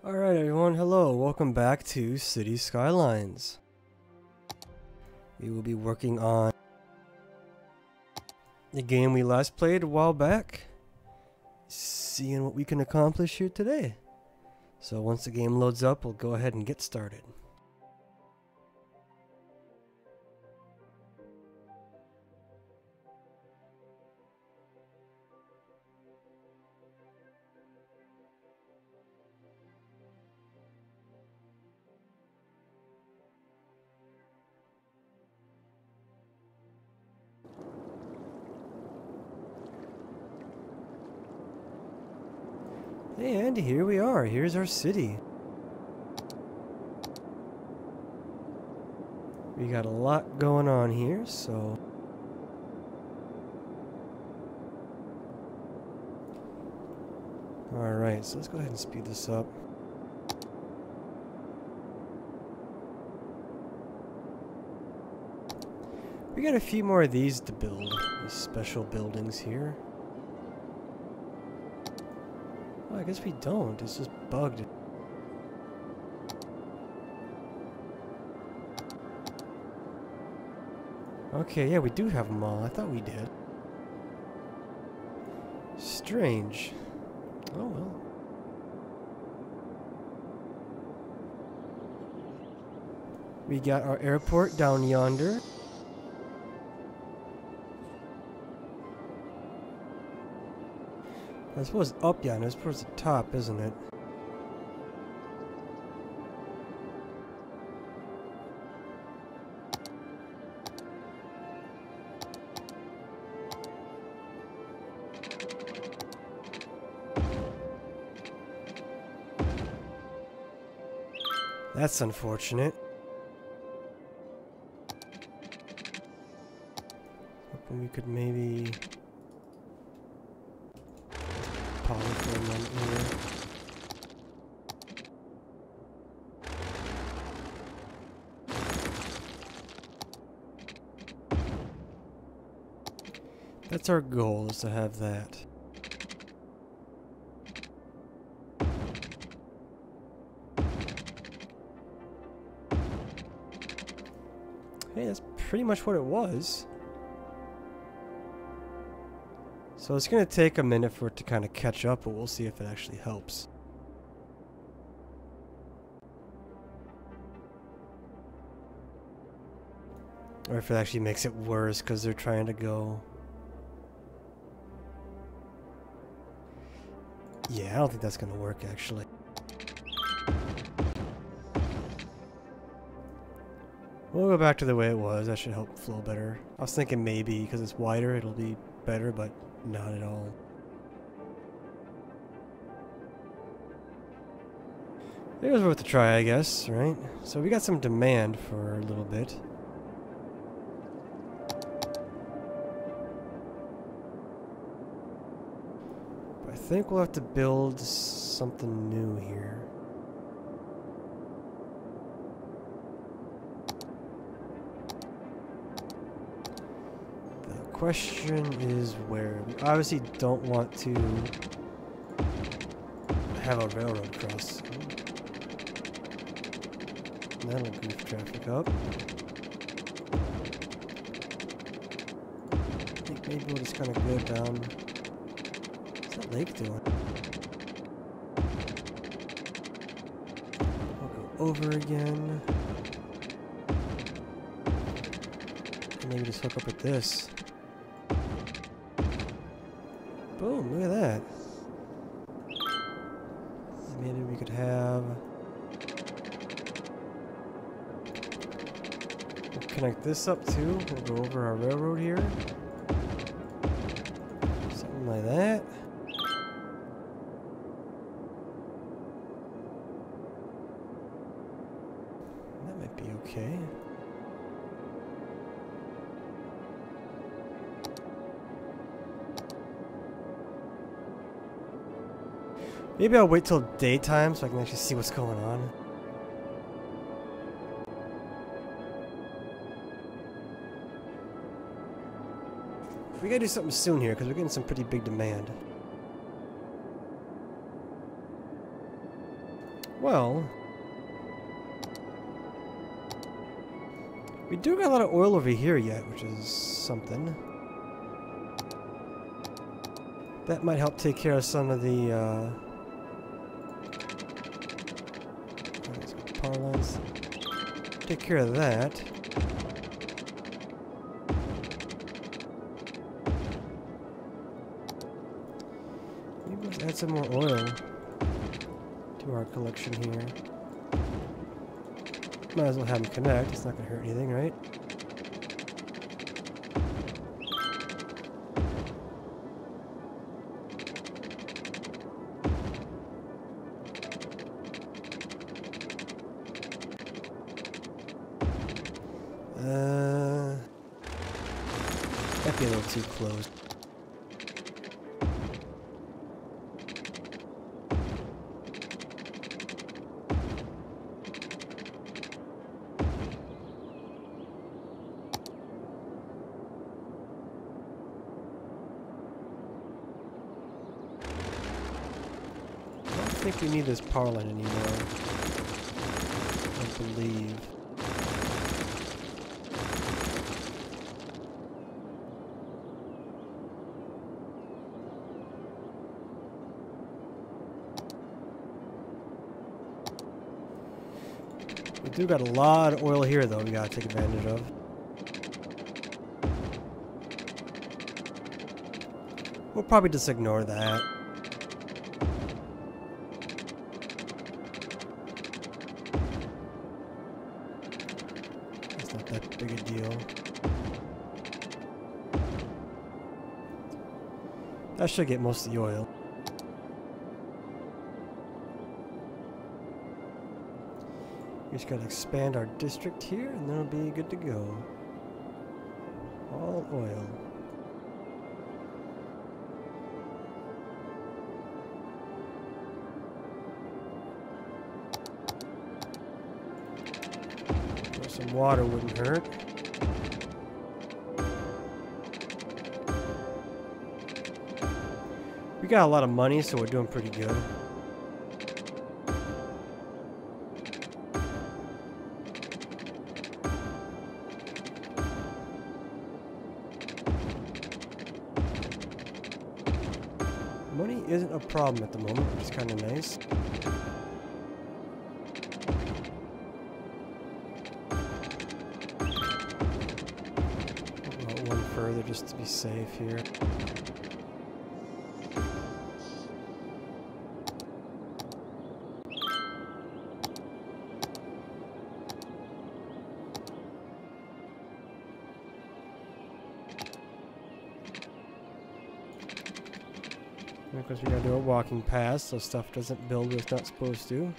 Alright everyone, hello, welcome back to City Skylines. We will be working on the game we last played a while back, seeing what we can accomplish here today. So once the game loads up, we'll go ahead and get started. Hey Andy, here we are. Here's our city. We got a lot going on here, so... Alright, so let's go ahead and speed this up. We got a few more of these to build, these special buildings here. I guess we don't. It's just bugged. Okay, yeah, we do have them all. I thought we did. Strange. Oh well. We got our airport down yonder. I suppose up yonder, I suppose the top, isn't it? That's unfortunate. Hoping we could maybe polyform them here. That's our goal, is to have that. Hey, that's pretty much what it was. So it's going to take a minute for it to kind of catch up, but we'll see if it actually helps. Or if it actually makes it worse because they're trying to go... Yeah, I don't think that's going to work actually. We'll go back to the way it was. That should help flow better. I was thinking maybe because it's wider it'll be better, but not at all. It was worth a try, I guess, right? So we got some demand for a little bit. But I think we'll have to build something new here. Question is where. We obviously don't want to have a railroad cross. That'll goof traffic up. I think maybe we'll just kind of go down. What's that lake doing? We'll go over again. And maybe just hook up with this. Boom, look at that. Maybe we could have... We'll connect this up too. We'll go over our railroad here. Something like that. That might be okay. Maybe I'll wait till daytime so I can actually see what's going on. We gotta do something soon here because we're getting some pretty big demand. Well, we do got a lot of oil over here yet, which is something. That might help take care of some of the power lines. Take care of that. Maybe let's add some more oil to our collection here. Might as well have them connect. It's not going to hurt anything, right? Might be a little too close. I don't think we need this power line anymore. I believe. We do got a lot of oil here, though, we gotta take advantage of. We'll probably just ignore that. It's not that big a deal. That should get most of the oil. We just gotta expand our district here, and then it'll be good to go. All oil. Some water wouldn't hurt. We got a lot of money, so we're doing pretty good. Money isn't a problem at the moment, which is kind of nice. One further just to be safe here. Because we gotta do a walking path so stuff doesn't build where it's not supposed to.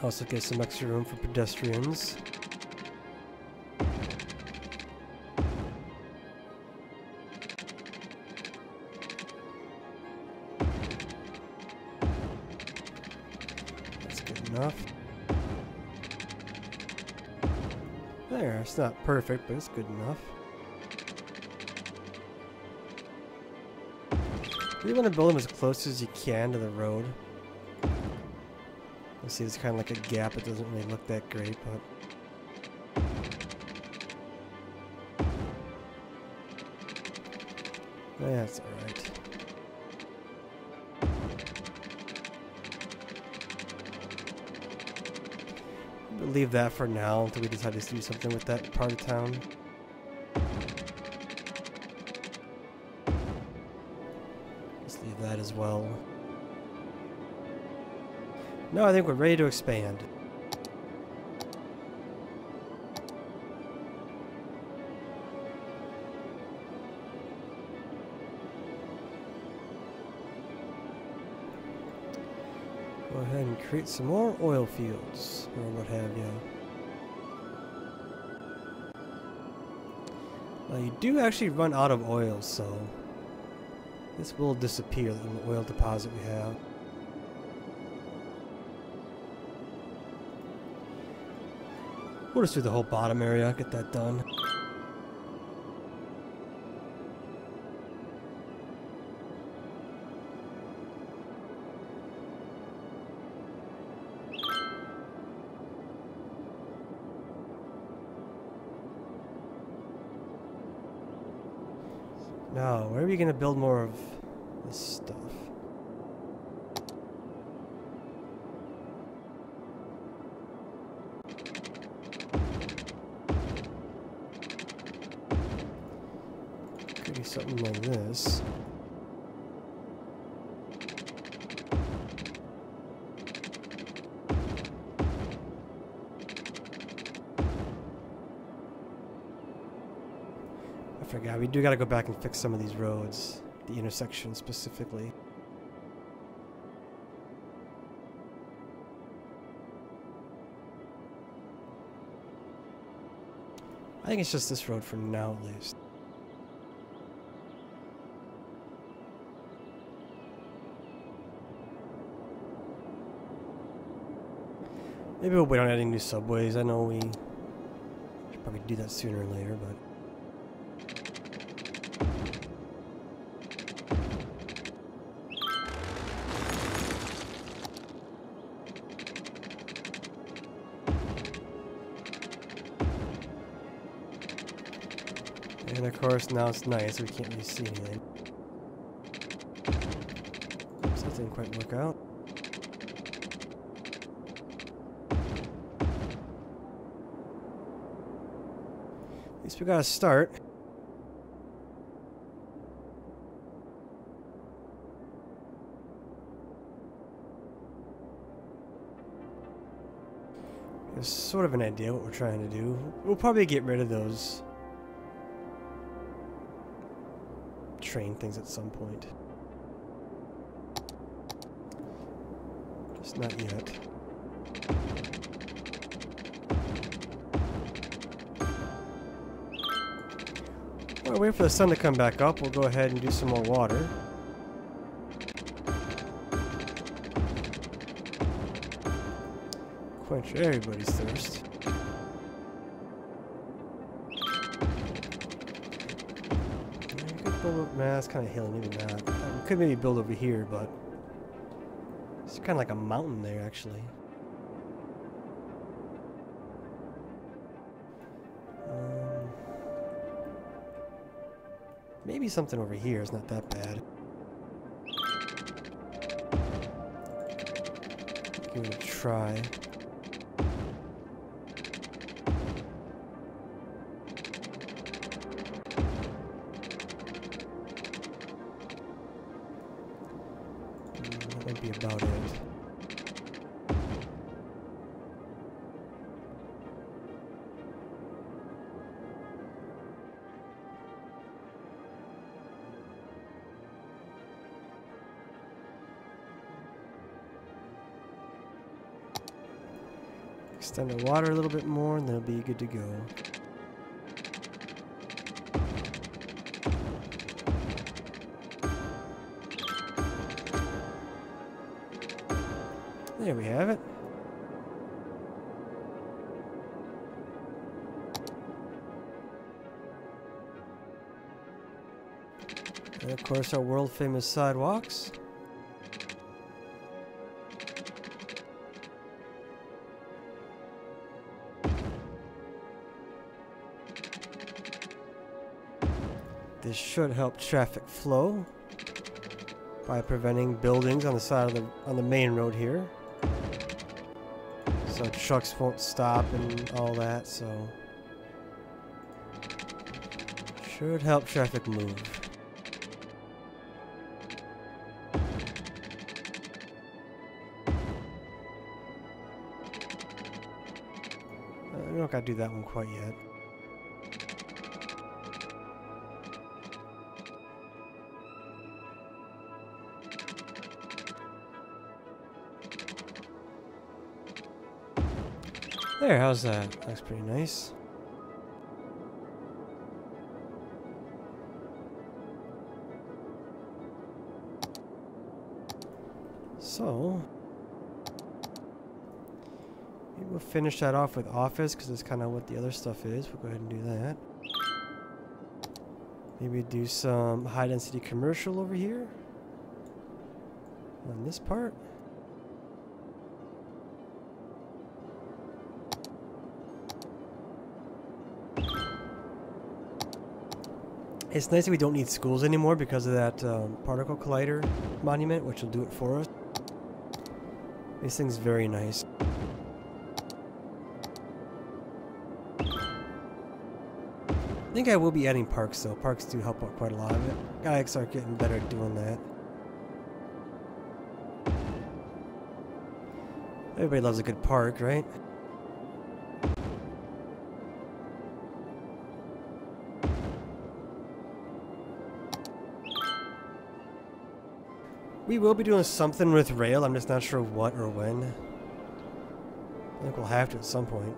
Also get some extra room for pedestrians. That's good enough. There, it's not perfect, but it's good enough. You want to build them as close as you can to the road. You see, there's kind of like a gap. It doesn't really look that great, but that's all right. We'll leave that for now until we decide to do something with that part of town. Let's leave that as well. No, I think we're ready to expand. Go ahead and create some more oil fields, or what have you. You do actually run out of oil, so this will disappear in the oil deposit we have. We'll just do the whole bottom area, get that done. Now, where are we going to build more of this stuff? Could be something like this. I forgot, we do gotta go back and fix some of these roads, the intersections specifically. I think it's just this road for now, at least. Maybe we'll wait on adding new subways. I know we should probably do that sooner or later, but... And of course, now it's night, so we can't really see anything. Oops, that didn't quite work out. At least we got a start. There's sort of an idea what we're trying to do. We'll probably get rid of those train things at some point. Just not yet. While we wait for the sun to come back up, we'll go ahead and do some more water. Quench everybody's thirst. Nah, it's kind of hilly, maybe not. We could maybe build over here, but it's kind of like a mountain there, actually. Maybe something over here is not that bad. Give it a try. That might be about it. Extend the water a little bit more and they'll be good to go. There we have it. And of course our world famous sidewalks. This should help traffic flow by preventing buildings on the side of the main road here, so trucks won't stop and all that. So should help traffic move. We don't gotta do that one quite yet. There, how's that? Looks pretty nice. So, maybe we'll finish that off with office because that's kind of what the other stuff is. We'll go ahead and do that. Maybe do some high density commercial over here on this part. It's nice that we don't need schools anymore because of that particle collider monument, which will do it for us. This thing's very nice. I think I will be adding parks though. Parks do help out quite a lot of it. Gotta start getting better at doing that. Everybody loves a good park, right? We will be doing something with rail, I'm just not sure what or when. I think we'll have to at some point.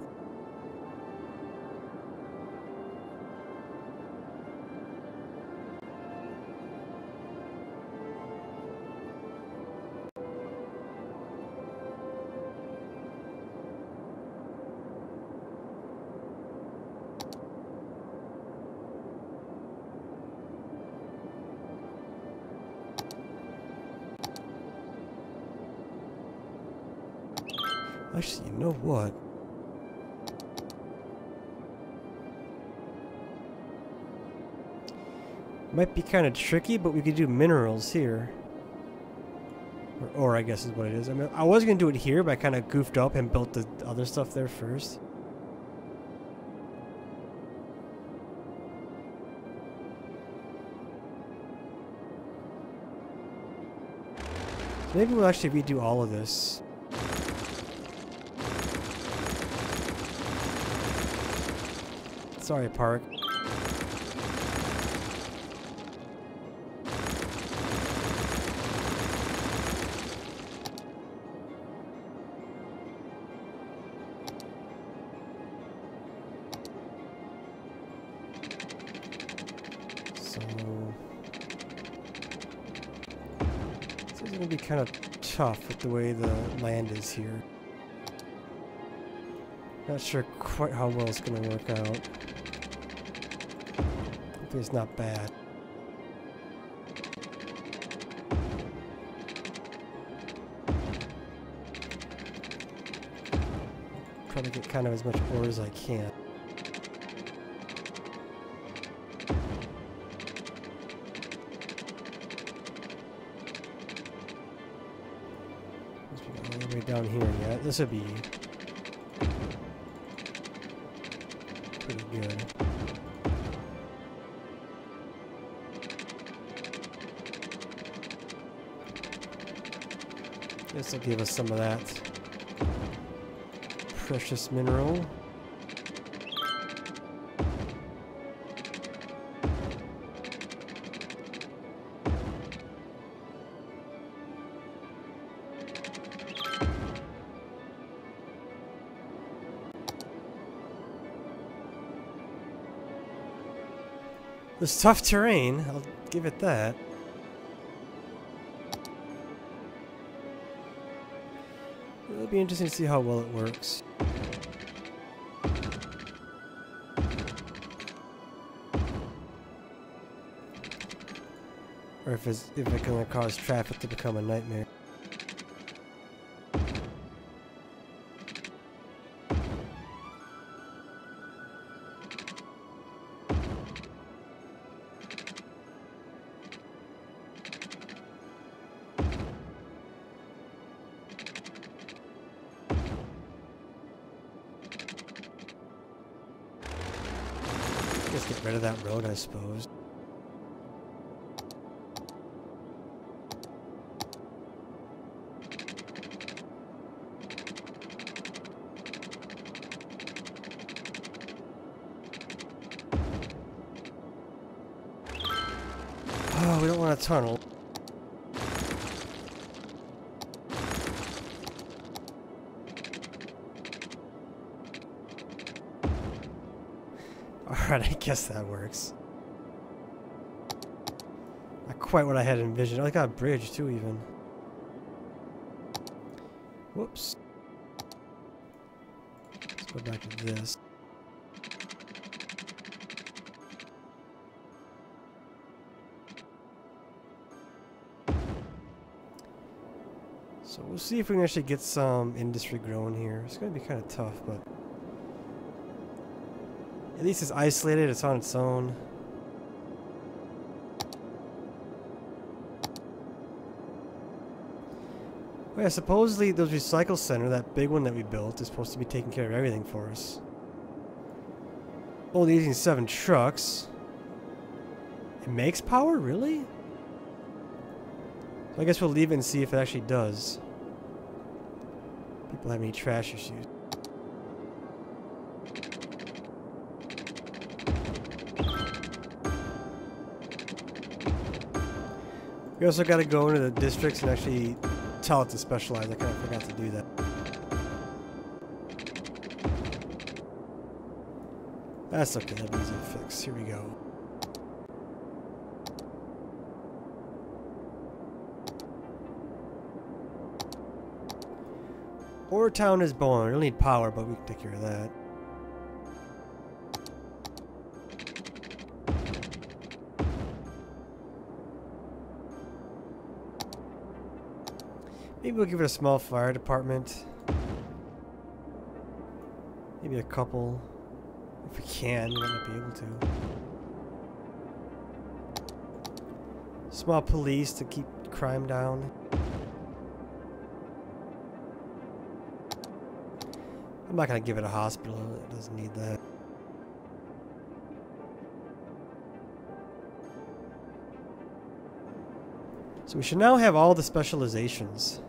Actually, you know what? Might be kind of tricky, but we could do minerals here. Or I guess is what it is. I mean, I was going to do it here, but I kind of goofed up and built the other stuff there first. So maybe we'll actually redo all of this. Sorry, Park. So this is going to be kind of tough with the way the land is here. Not sure quite how well it's going to work out. It's not bad. Try to get kind of as much ore as I can. All the way down here yet. This would be pretty good. This will give us some of that precious mineral. It's tough terrain, I'll give it that. It'll be interesting to see how well it works. Or if it's gonna cause traffic to become a nightmare. Just get rid of that road, I suppose. Oh, we don't want a tunnel. Alright, I guess that works. Not quite what I had envisioned. I got a bridge too, even. Whoops. Let's go back to this. So we'll see if we can actually get some industry growing here. It's going to be kind of tough, but at least it's isolated, it's on its own. Oh yeah, supposedly those recycle center, that big one that we built, is supposed to be taking care of everything for us. Only using 7 trucks. It makes power? Really? So I guess we'll leave it and see if it actually does. People have any trash issues. We also got to go into the districts and actually tell it to specialize. I kind of forgot to do that. That's okay, that'll be easy to fix. Here we go. Ore Town is born. We'll need power, but we can take care of that. Maybe we'll give it a small fire department. Maybe a couple. If we can, we might not be able to. Small police to keep crime down. I'm not going to give it a hospital. It doesn't need that. So we should now have all the specializations.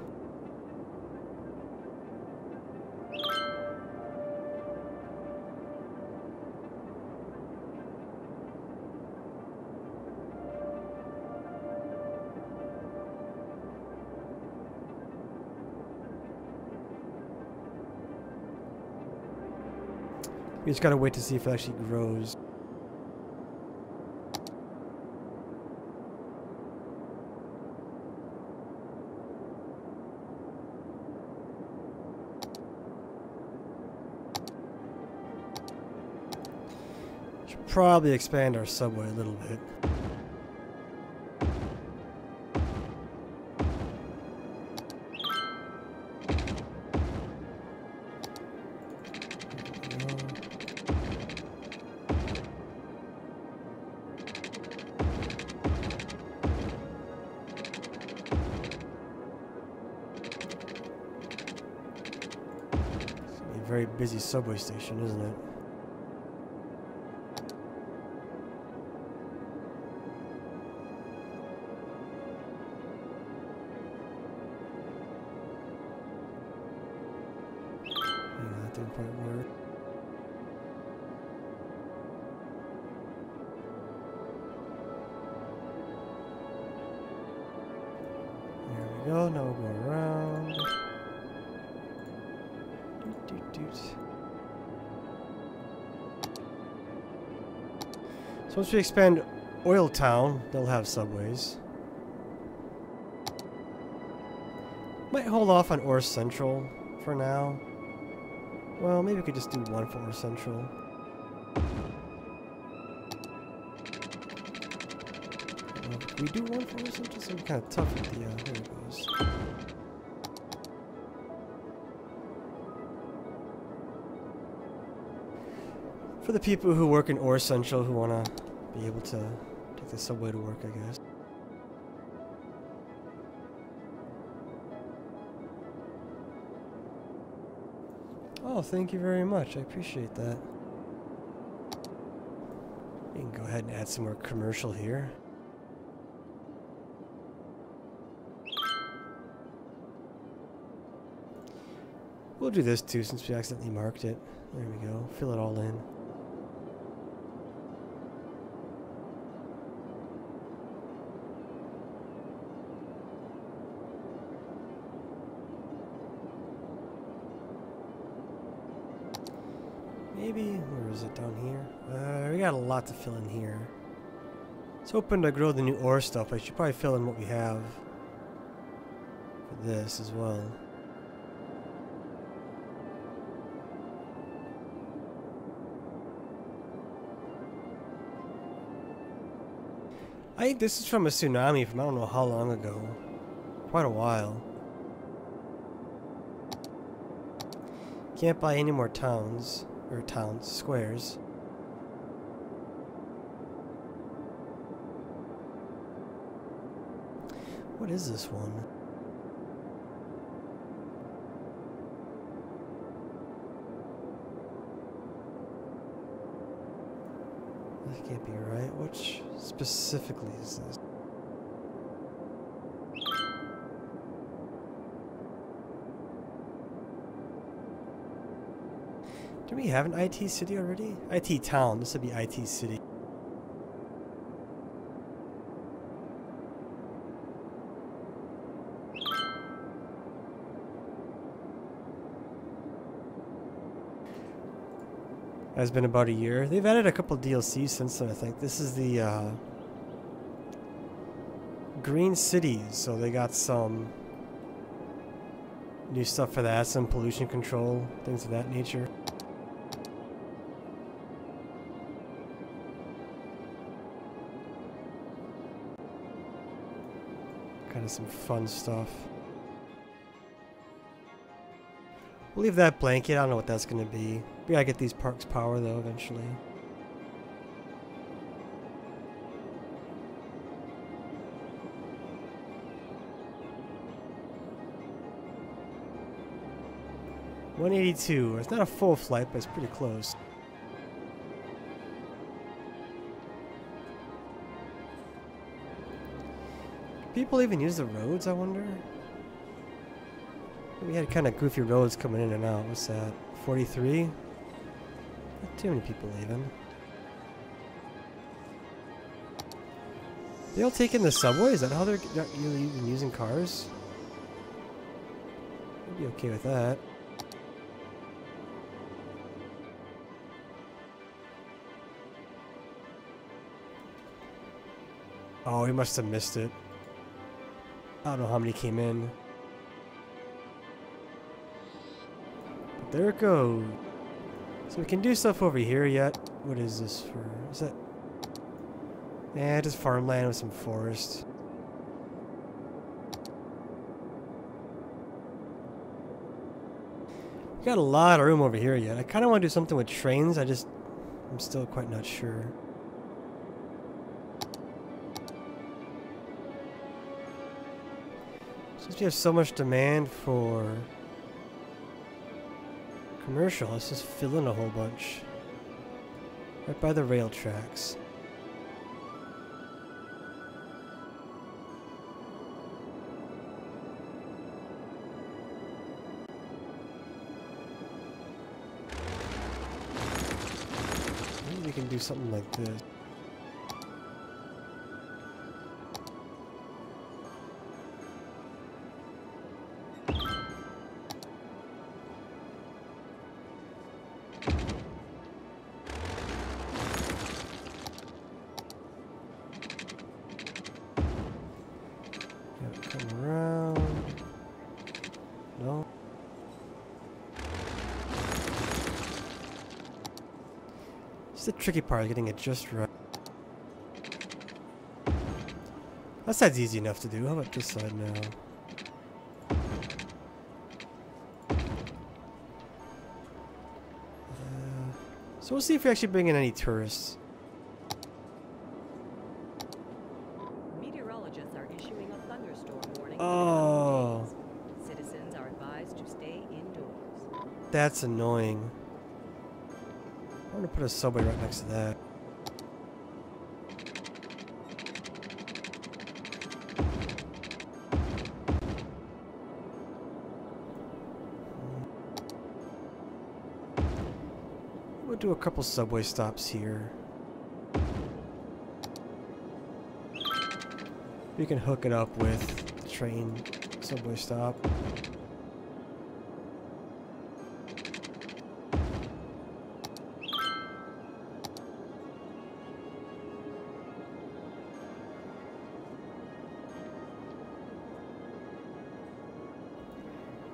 We just gotta wait to see if it actually grows. Should probably expand our subway a little bit. Very busy subway station, isn't it? Yeah, that didn't quite work. There we go, now we'll go around. So once we expand Oil Town, they'll have subways. Might hold off on Ore Central for now. Well, maybe we could just do one for Ore Central. Can we do one for Ore Central? It's gonna be kind of tough with the, here it goes. For the people who work in Ore Central who want to be able to take the subway to work, I guess. Oh, thank you very much. I appreciate that. You can go ahead and add some more commercial here. We'll do this too since we accidentally marked it. There we go. Fill it all in. Maybe, where is it, down here? We got a lot to fill in here. It's open to grow the new ore stuff, but I should probably fill in what we have for this as well. I think this is from a tsunami from I don't know how long ago. Quite a while. Can't buy any more towns. Or squares. What is this one? That can't be right. Which specifically is this? Do we have an IT city already? IT town. This would be IT city. Has been about a year. They've added a couple DLCs since then, I think. This is the Green Cities, so they got some new stuff for that, some pollution control, things of that nature. Kind of some fun stuff. We'll leave that blanket. I don't know what that's going to be. We gotta get these parks power though eventually. $182. It's not a full flight, but it's pretty close. Do people even use the roads, I wonder? We had kind of goofy roads coming in and out. What's that? 43? Not too many people leaving. They all taking the subway? Is that how they're not really even using cars? I'd be okay with that. Oh, he must have missed it. I don't know how many came in. But there it goes. So we can do stuff over here yet. What is this for? Is that... Yeah, just farmland with some forest. We got a lot of room over here yet. I kind of want to do something with trains. I'm still quite not sure. Since we have so much demand for commercial, let's just fill in a whole bunch. Right by the rail tracks. Maybe we can do something like this. Come around. No. It's the tricky part, getting it just right. That side's easy enough to do. How about this side now? So we'll see if we actually bring in any tourists. Meteorologists are issuing a thunderstorm warning. Oh. Citizens are advised to stay indoors. That's annoying. I'm gonna put a subway right next to that. We'll do a couple subway stops here. We can hook it up with the train subway stop.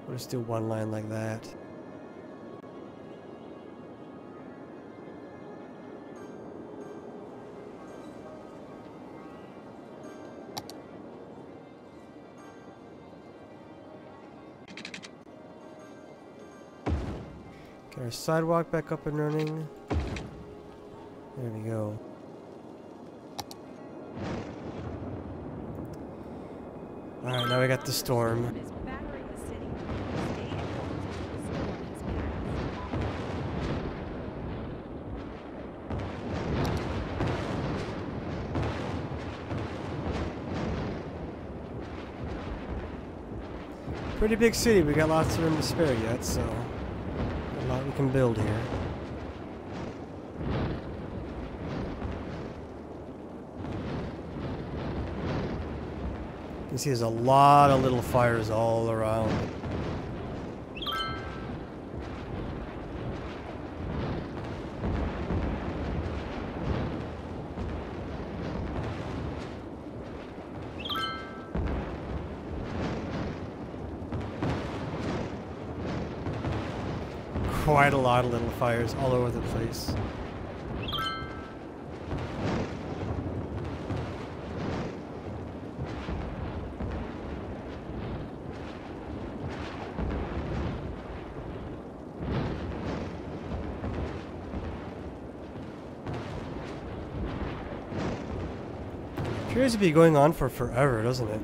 We'll just do one line like that. Get our sidewalk back up and running. There we go. Alright, now we got the storm. Is battering the city. Stay indoors until the storm has passed. Pretty big city. We got lots of room to spare yet, so a lot we can build here. You can see there's a lot of little fires all around. Quite a lot of little fires all over the place. Appears to be going on for forever, doesn't it?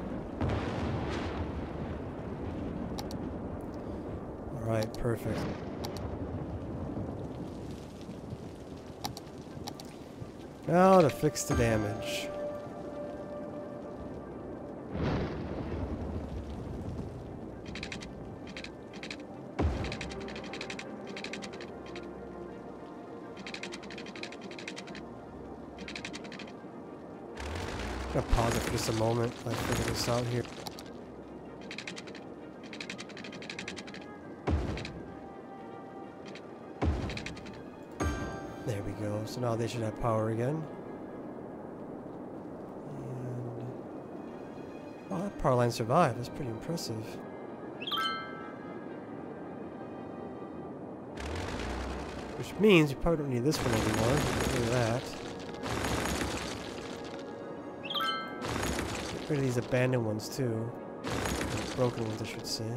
Alright, perfect. Now to fix the damage. I'm gonna pause it for just a moment while I figure this out here. There we go. So now they should have power again. And oh, that power line survived. That's pretty impressive. Which means you probably don't need this one anymore. Get rid of that. Get rid of these abandoned ones too. Or broken ones, I should say.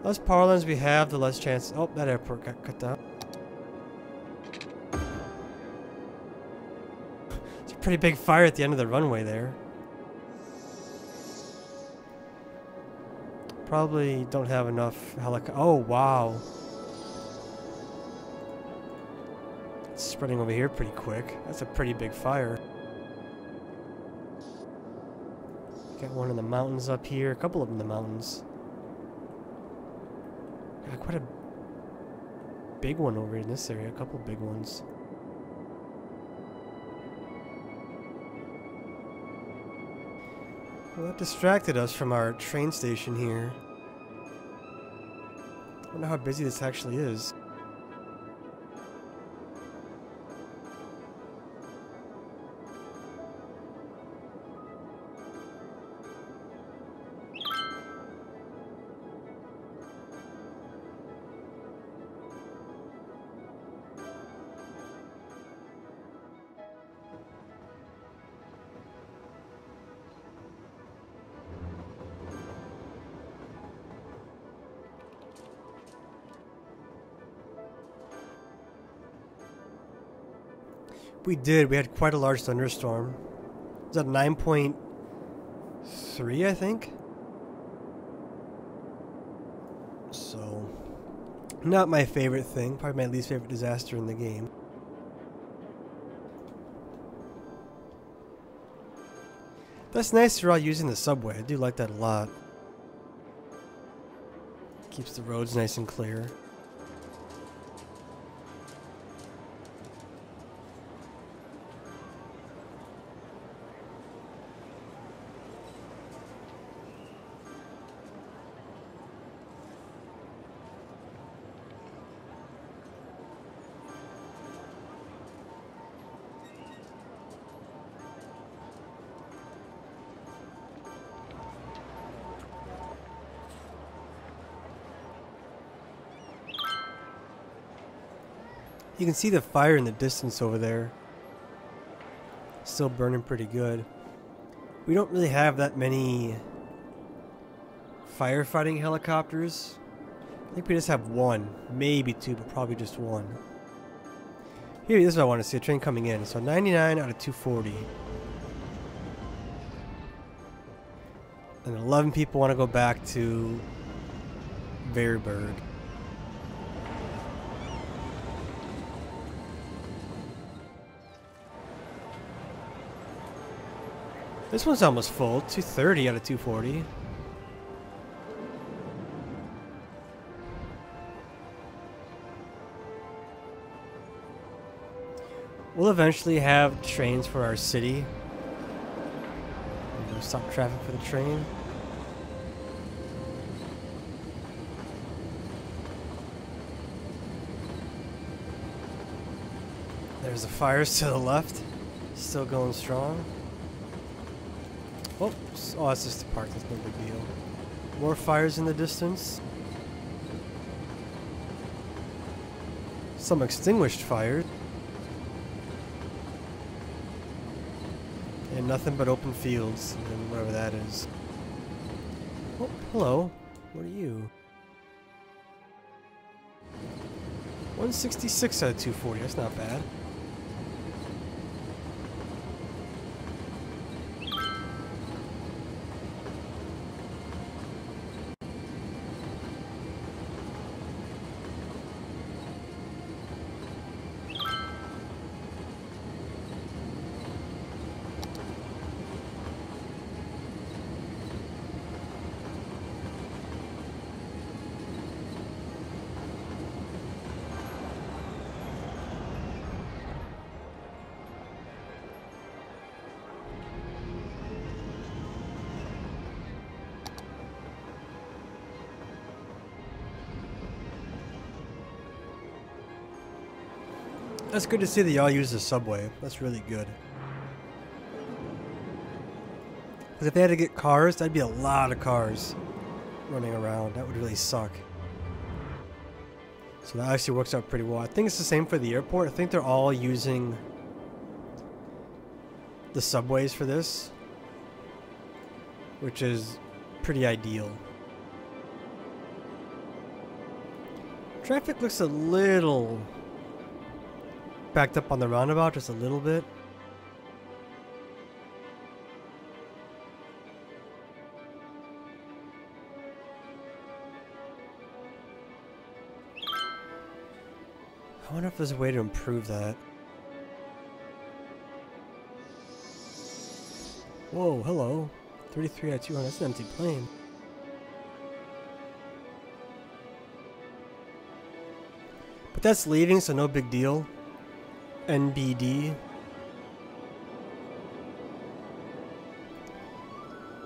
Less power lines we have, the less chance. Oh, that airport got cut down. It's a pretty big fire at the end of the runway there. Probably don't have enough helicopter. Oh, wow. It's spreading over here pretty quick. That's a pretty big fire. Got one in the mountains up here, a couple of them in the mountains. Got quite a big one over in this area, a couple of big ones. Well, that distracted us from our train station here. I wonder how busy this actually is. We did. We had quite a large thunderstorm. It was at 9.3, I think. So, not my favorite thing. Probably my least favorite disaster in the game. That's nice they're all using the subway. I do like that a lot. Keeps the roads nice and clear. You can see the fire in the distance over there. Still burning pretty good. We don't really have that many firefighting helicopters. I think we just have one, maybe two, but probably just one. Here, this is what I want to see, a train coming in. So 99 out of 240. And 11 people want to go back to Verberg. This one's almost full, 230 out of 240. We'll eventually have trains for our city. We'll stop traffic for the train. There's the fires to the left. Still going strong. Oh, it's just a park. That's no big deal. More fires in the distance. Some extinguished fires. And nothing but open fields, and whatever that is. Oh, hello. What are you? 166 out of 240. That's not bad. That's good to see that y'all use the subway. That's really good. Because if they had to get cars, that'd be a lot of cars running around. That would really suck. So that actually works out pretty well. I think it's the same for the airport. I think they're all using the subways for this, which is pretty ideal. Traffic looks a little backed up on the roundabout, just a little bit. I wonder if there's a way to improve that. Whoa, hello. 33 out of 200, that's an empty plane. But that's leaving, so no big deal. NBD.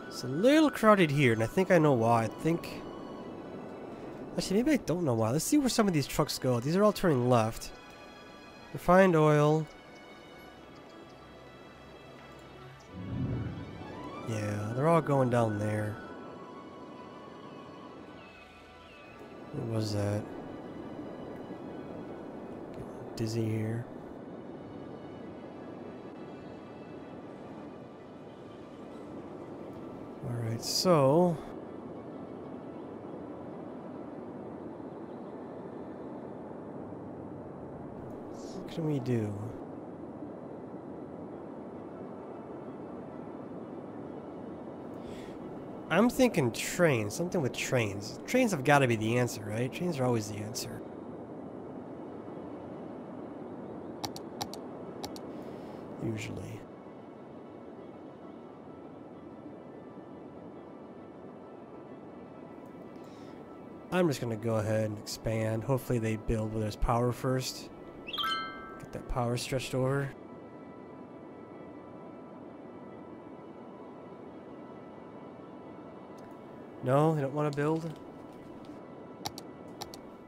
It's a little crowded here, and I think I know why. I think... Actually, maybe I don't know why. Let's see where some of these trucks go. These are all turning left. Refined oil. Yeah, they're all going down there. What was that? Getting dizzy here. Alright, so... what can we do? I'm thinking trains. Something with trains. Trains have got to be the answer, right? Trains are always the answer. Usually. I'm just going to go ahead and expand. Hopefully they build where there's power first. Get that power stretched over. No, they don't want to build.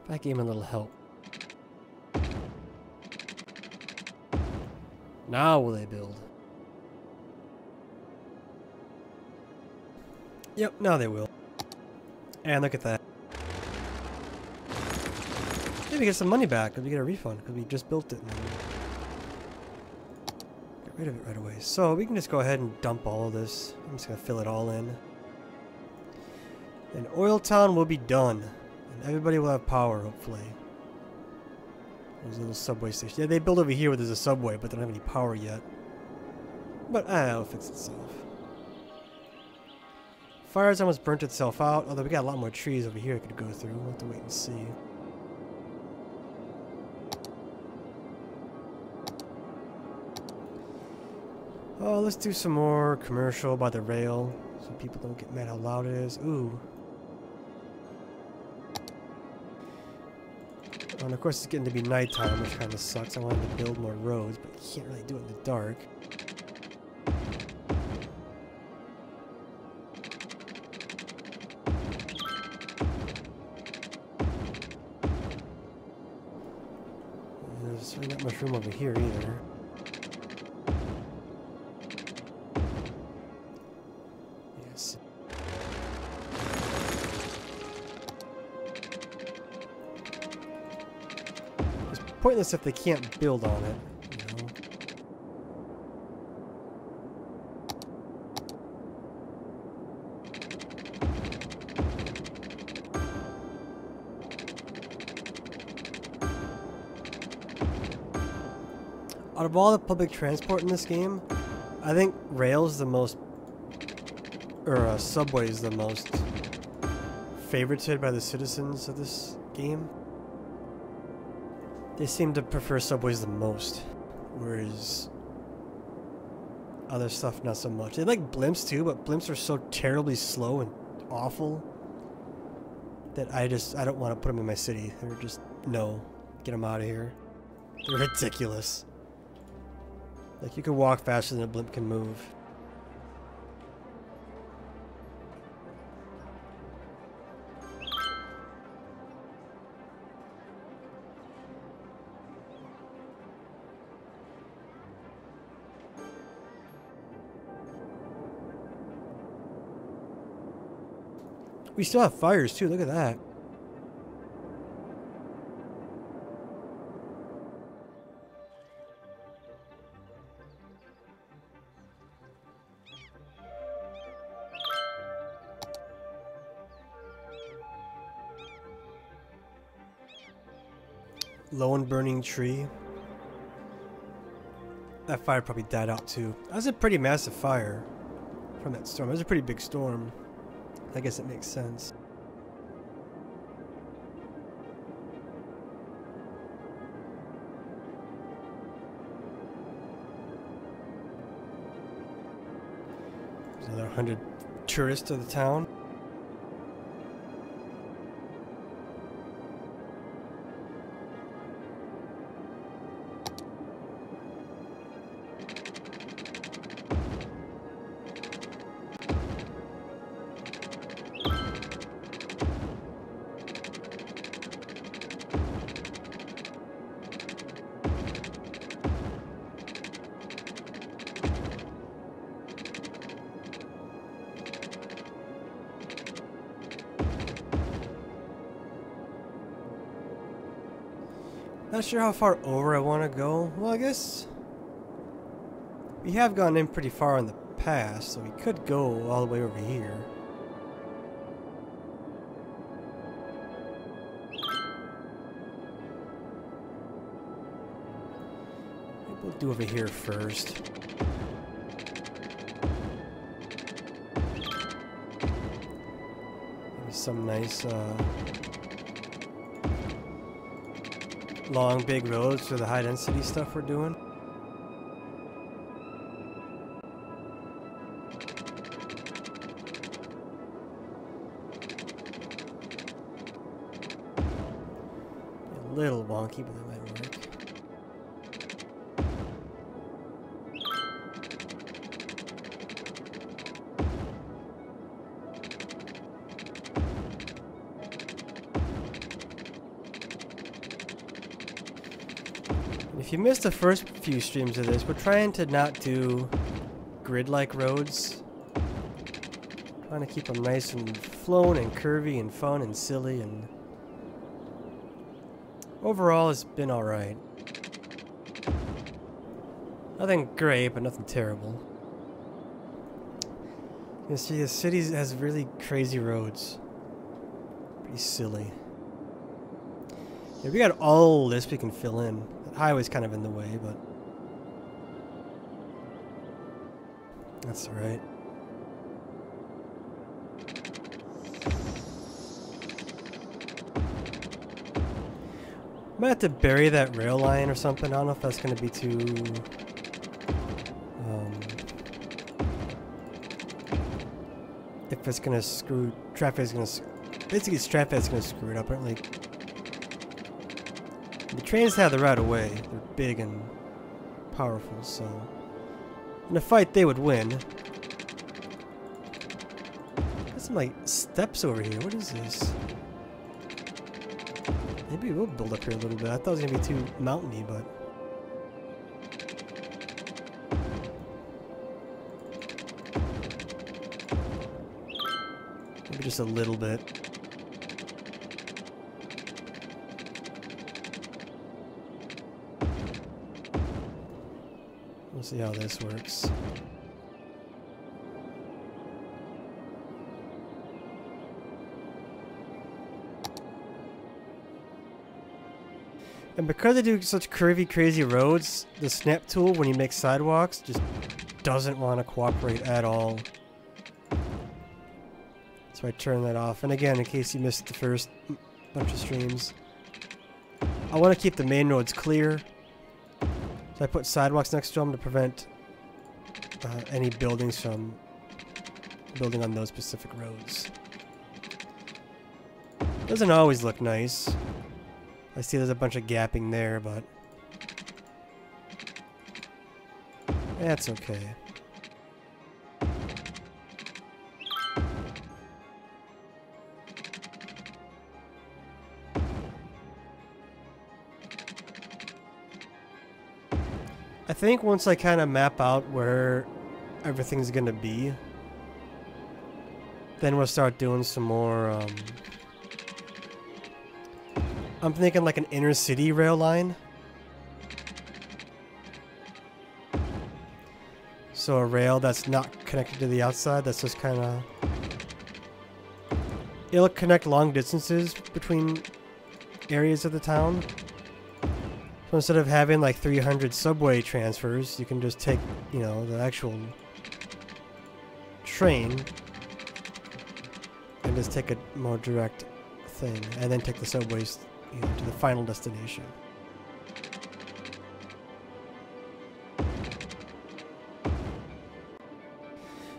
If I gave him a little help. Now will they build? Yep, now they will. And look at that. Maybe get some money back because we get a refund because we just built it and then get rid of it right away. So we can just go ahead and dump all of this. I'm just going to fill it all in. And Oil Town will be done. And everybody will have power, hopefully. There's a little subway station. Yeah, they build over here where there's a subway, but they don't have any power yet. But, I don't know, it'll fix itself. Fire's almost burnt itself out, although we got a lot more trees over here I could go through. We'll have to wait and see. Oh, let's do some more commercial by the rail, so people don't get mad how loud it is. Ooh. Oh, and of course it's getting to be nighttime, which kind of sucks. I wanted to build more roads, but you can't really do it in the dark. There's really not much room over here either. Yes. It's pointless if they can't build on it, you know. Out of all the public transport in this game, I think rail's the most, or subway's the most favorited by the citizens of this game. They seem to prefer subways the most, whereas other stuff not so much. They like blimps too, but blimps are so terribly slow and awful that I don't want to put them in my city. They're just, no, get them out of here. They're ridiculous. Like, you can walk faster than a blimp can move. We still have fires too, look at that. Lone burning tree. That fire probably died out too. That was a pretty massive fire from that storm. It was a pretty big storm. I guess it makes sense. There's another 100 tourists to the town. Not sure how far over I want to go. Well, I guess we have gone in pretty far in the past, so we could go all the way over here. Maybe we'll do over here first. Maybe some nice long, big roads for the high-density stuff we're doing. A little wonky, but that might work. If you missed the first few streams of this, we're trying to not do grid-like roads. Trying to keep them nice and flowing and curvy and fun and silly, and overall it's been alright. Nothing great, but nothing terrible. You see, the city has really crazy roads. Pretty silly. Yeah, we got all this we can fill in. The highway's kind of in the way, but that's alright. Might have to bury that rail line or something. I don't know if that's going to be too... if it's going to screw... Traffic's going to... Basically, traffic's going to screw it up. Apparently, the trains have the right of way. They're big and powerful, so... in a fight, they would win. There's some, like, steps over here. What is this? Maybe we'll build up here a little bit. I thought it was going to be too mountainy, but... maybe just a little bit. We'll see how this works. And because they do such curvy, crazy roads, the snap tool, when you make sidewalks, just doesn't want to cooperate at all. So I turn that off. And again, in case you missed the first bunch of streams, I want to keep the main roads clear. So I put sidewalks next to them to prevent any buildings from building on those specific roads. Doesn't always look nice. I see there's a bunch of gapping there, but that's okay. I think once I kind of map out where everything's gonna be, then we'll start doing some more I'm thinking like an inner city rail line. So a rail that's not connected to the outside, that's just kind of... it'll connect long distances between areas of the town. So instead of having like 300 subway transfers, you can just take, you know, the actual train and just take a more direct thing, and then take the subways, you know, to the final destination.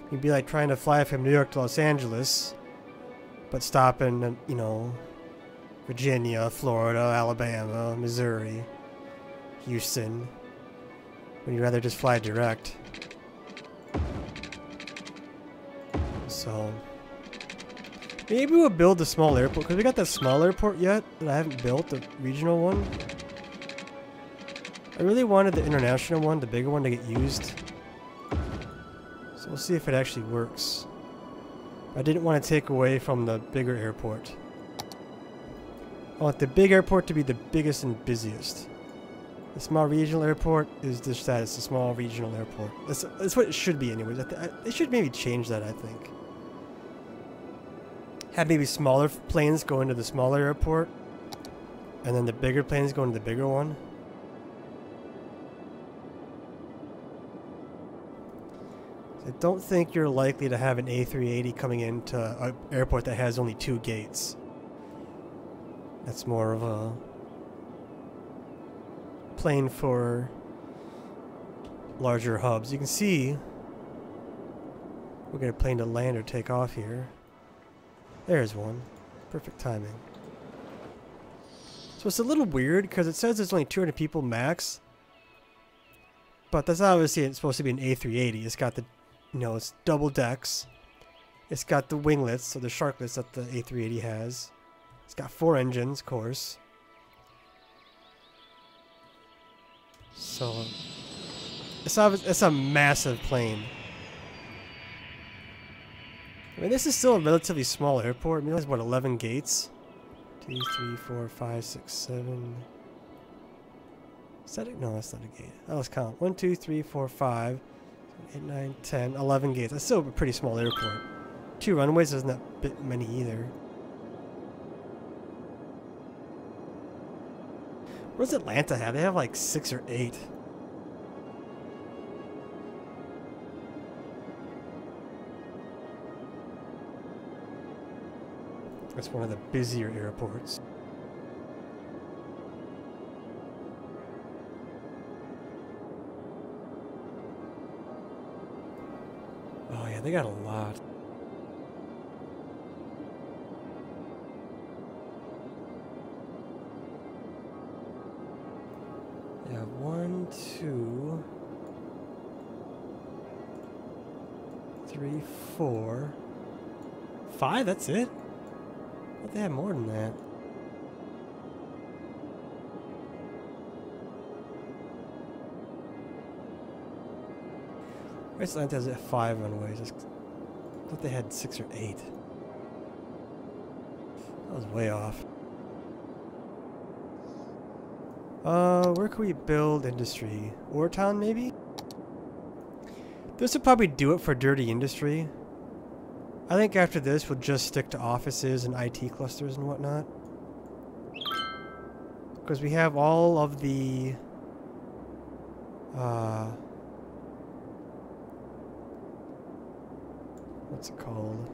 It'd be like trying to fly from New York to Los Angeles, but stop in, you know, Virginia, Florida, Alabama, Missouri, Houston, when you'd rather just fly direct. So maybe we'll build a small airport, because we got that small airport yet that I haven't built, the regional one. I really wanted the international one, the bigger one, to get used. So we'll see if it actually works. I didn't want to take away from the bigger airport. I want the big airport to be the biggest and busiest. The small regional airport is just that, it's a small regional airport. That's what it should be anyways. They should maybe change that, I think. Have maybe smaller planes go into the smaller airport, and then the bigger planes go into the bigger one. I don't think you're likely to have an A380 coming into an airport that has only 2 gates. That's more of a plane for larger hubs. You can see we'll get a plane to land or take off here. There's one. Perfect timing. So it's a little weird because it says there's only 200 people max, but that's obviously it's supposed to be an A380. It's got the, you know, it's double decks. It's got the winglets, so the sharklets that the A380 has. It's got 4 engines, of course. So it's a massive plane. I mean, this is still a relatively small airport. I mean, it has, what, 11 gates? 2, 3, 4, 5, 6, 7. Is that it? No, that's not a gate. Oh, let's count. 1, 2, 3, 4, 5, 8, 9, 10, 11 gates. That's still a pretty small airport. 2 runways isn't that many either. What does Atlanta have? They have like 6 or 8. That's one of the busier airports. Oh yeah, they got a lot. Yeah, 1, 2, 3, 4, 5. That's it. But they have more than that. Atlanta has 5 runways. I thought they had 6 or 8. That was way off. Where can we build industry? Ore Town, maybe? This would probably do it for dirty industry. I think after this, we'll just stick to offices and IT clusters and whatnot. Because we have all of the... what's it called?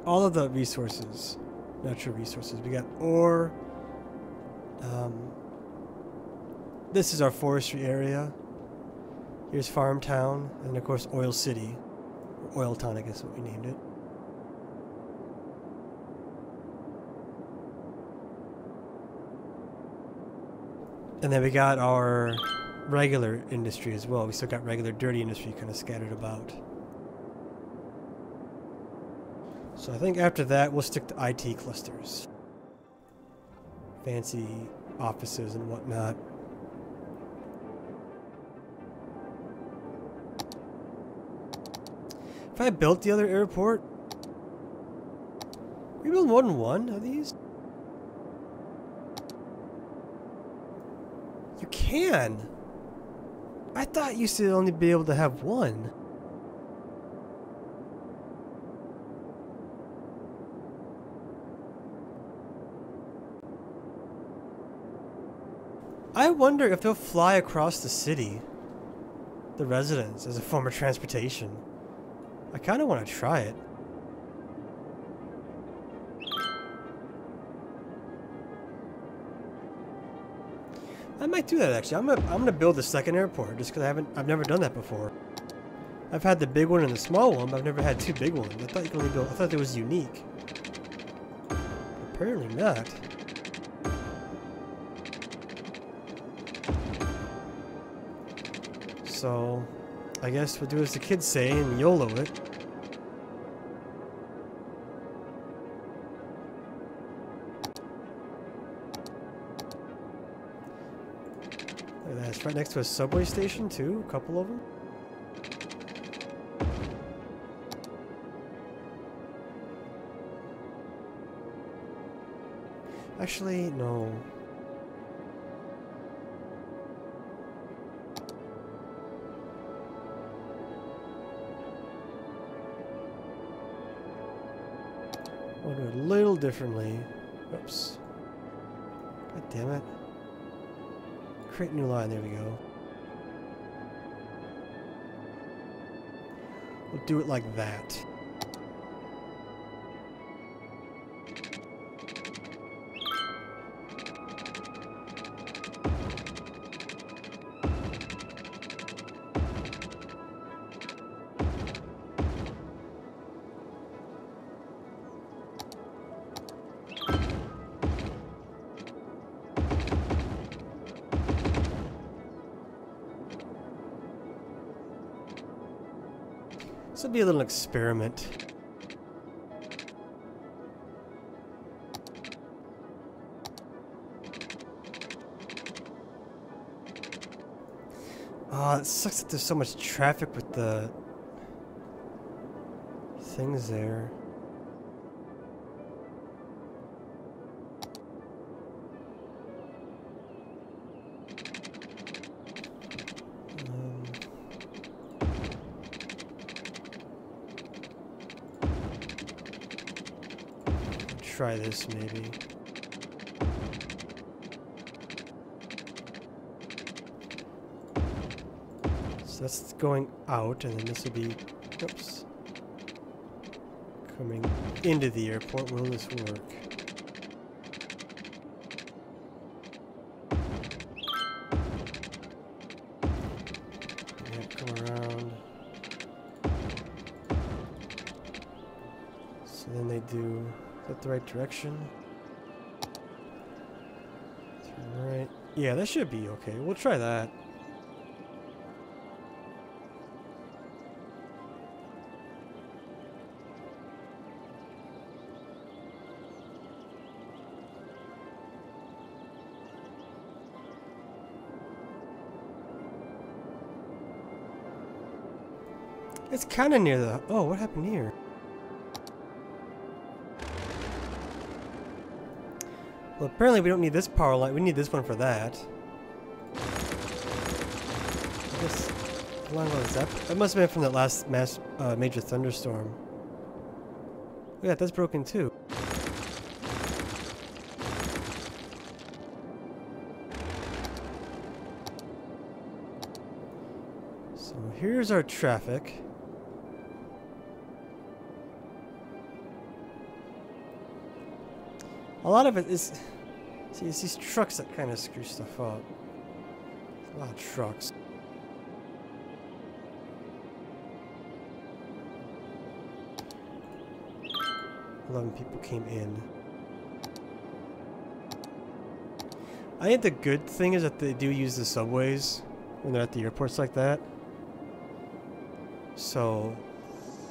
All of the resources. Natural resources. We got ore. This is our forestry area. Here's Farm Town. And of course, Oil City. Or Oil Town, I guess is what we named it. And then we got our regular industry as well. We still got regular dirty industry kind of scattered about. So I think after that, we'll stick to IT clusters. Fancy offices and whatnot. If I built the other airport, can we build more than one of these? You can. I thought you used to only be able to have one. I wonder if they'll fly across the city, the residents, as a form of transportation. I kind of want to try it. I might do that actually. I'm gonna build a second airport just because I've never done that before. I've had the big one and the small one, but I've never had 2 big ones. I thought you could only build. I thought it was unique. Apparently not. So, I guess we'll do as the kids say and YOLO it. Look at that, it's right next to a subway station too, a couple of them. Actually, no. I'll do it a little differently. Oops. God damn it. Create new line, there we go. We'll do it like that. This will be a little experiment. Oh, it sucks that there's so much traffic with the things there. Try this maybe. So that's going out, and then this will be, oops, coming into the airport. Will this work? Yeah, come around. So then they do, is that the right direction? Turn right. Yeah, that should be okay. We'll try that. It's kind of near the... Oh, what happened here? Well, apparently we don't need this power line. We need this one for that. I guess... How long was that? That must have been from the last major thunderstorm. Yeah, that's broken too. So here's our traffic. A lot of it is, see, it's these trucks that kind of screw stuff up. A lot of trucks. 11 people came in. I think the good thing is that they do use the subways when they're at the airports like that. So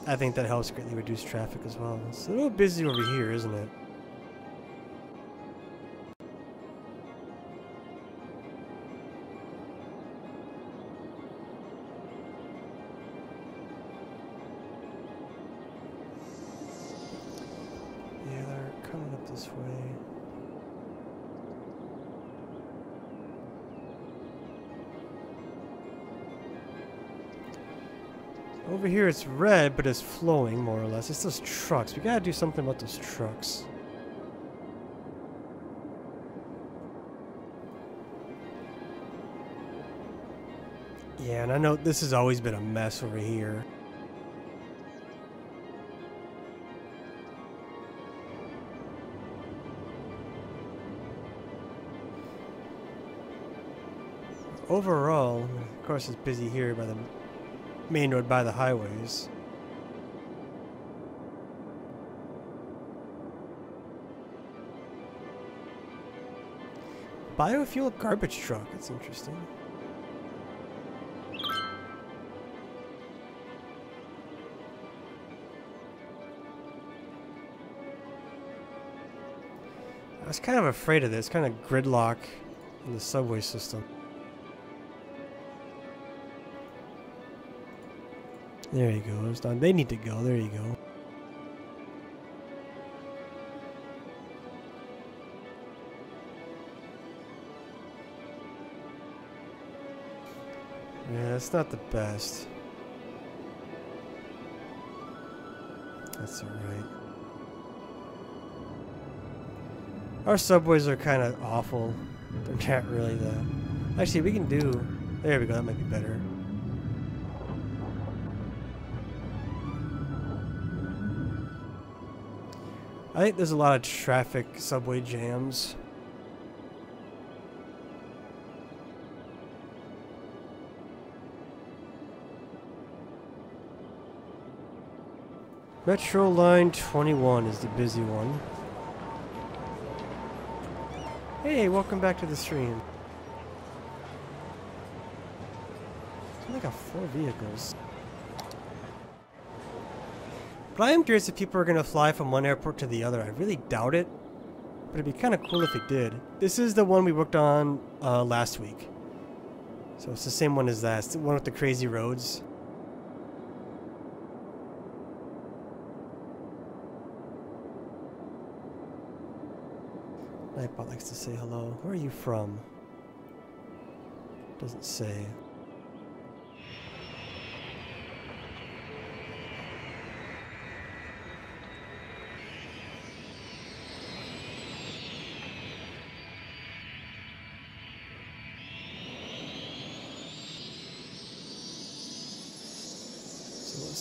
I think that helps greatly reduce traffic as well. It's a little busy over here, isn't it? Yeah, they're coming up this way. Over here it's red, but it's flowing more or less. It's those trucks. We gotta do something about those trucks. Yeah, and I know this has always been a mess over here. Overall, of course it's busy here by the main road by the highways. Biofuel garbage truck, that's interesting. I was kind of afraid of this, kind of gridlock in the subway system. There you go, it's done. They need to go, there you go. Yeah, it's not the best. That's alright. Our subways are kind of awful. They're not really the... Actually, we can do... There we go, that might be better. I think there's a lot of traffic subway jams. Metro Line 21 is the busy one. Hey, welcome back to the stream. I only got 4 vehicles. But I am curious if people are going to fly from one airport to the other. I really doubt it, but it'd be kind of cool if it did. This is the one we worked on last week. So it's the same one as that. It's the one with the crazy roads. Nightbot likes to say hello. Where are you from? Doesn't say.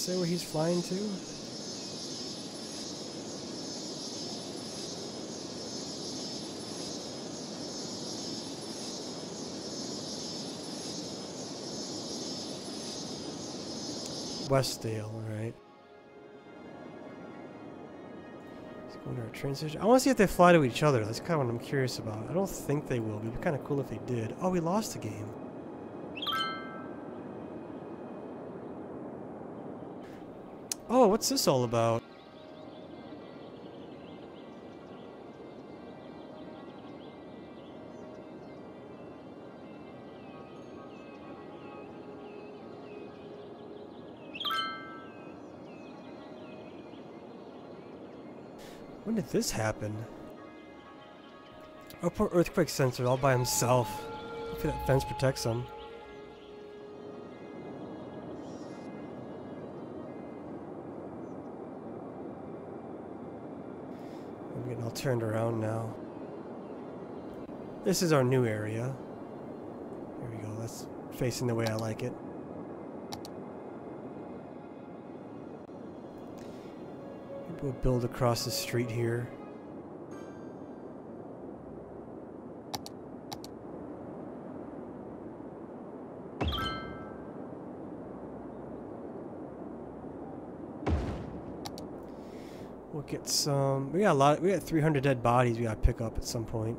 say where he's flying to? Westdale, alright. He's going to our train station. I want to see if they fly to each other. That's kind of what I'm curious about. I don't think they will. It'd be kind of cool if they did. Oh, we lost the game. Oh, what's this all about? When did this happen? Oh, poor earthquake sensor all by himself. Hopefully that fence protects him. I'm getting all turned around now. This is our new area. Here we go. That's facing the way I like it. We'll build across the street here. We'll get some. We got a lot. We got 300 dead bodies we gotta pick up at some point.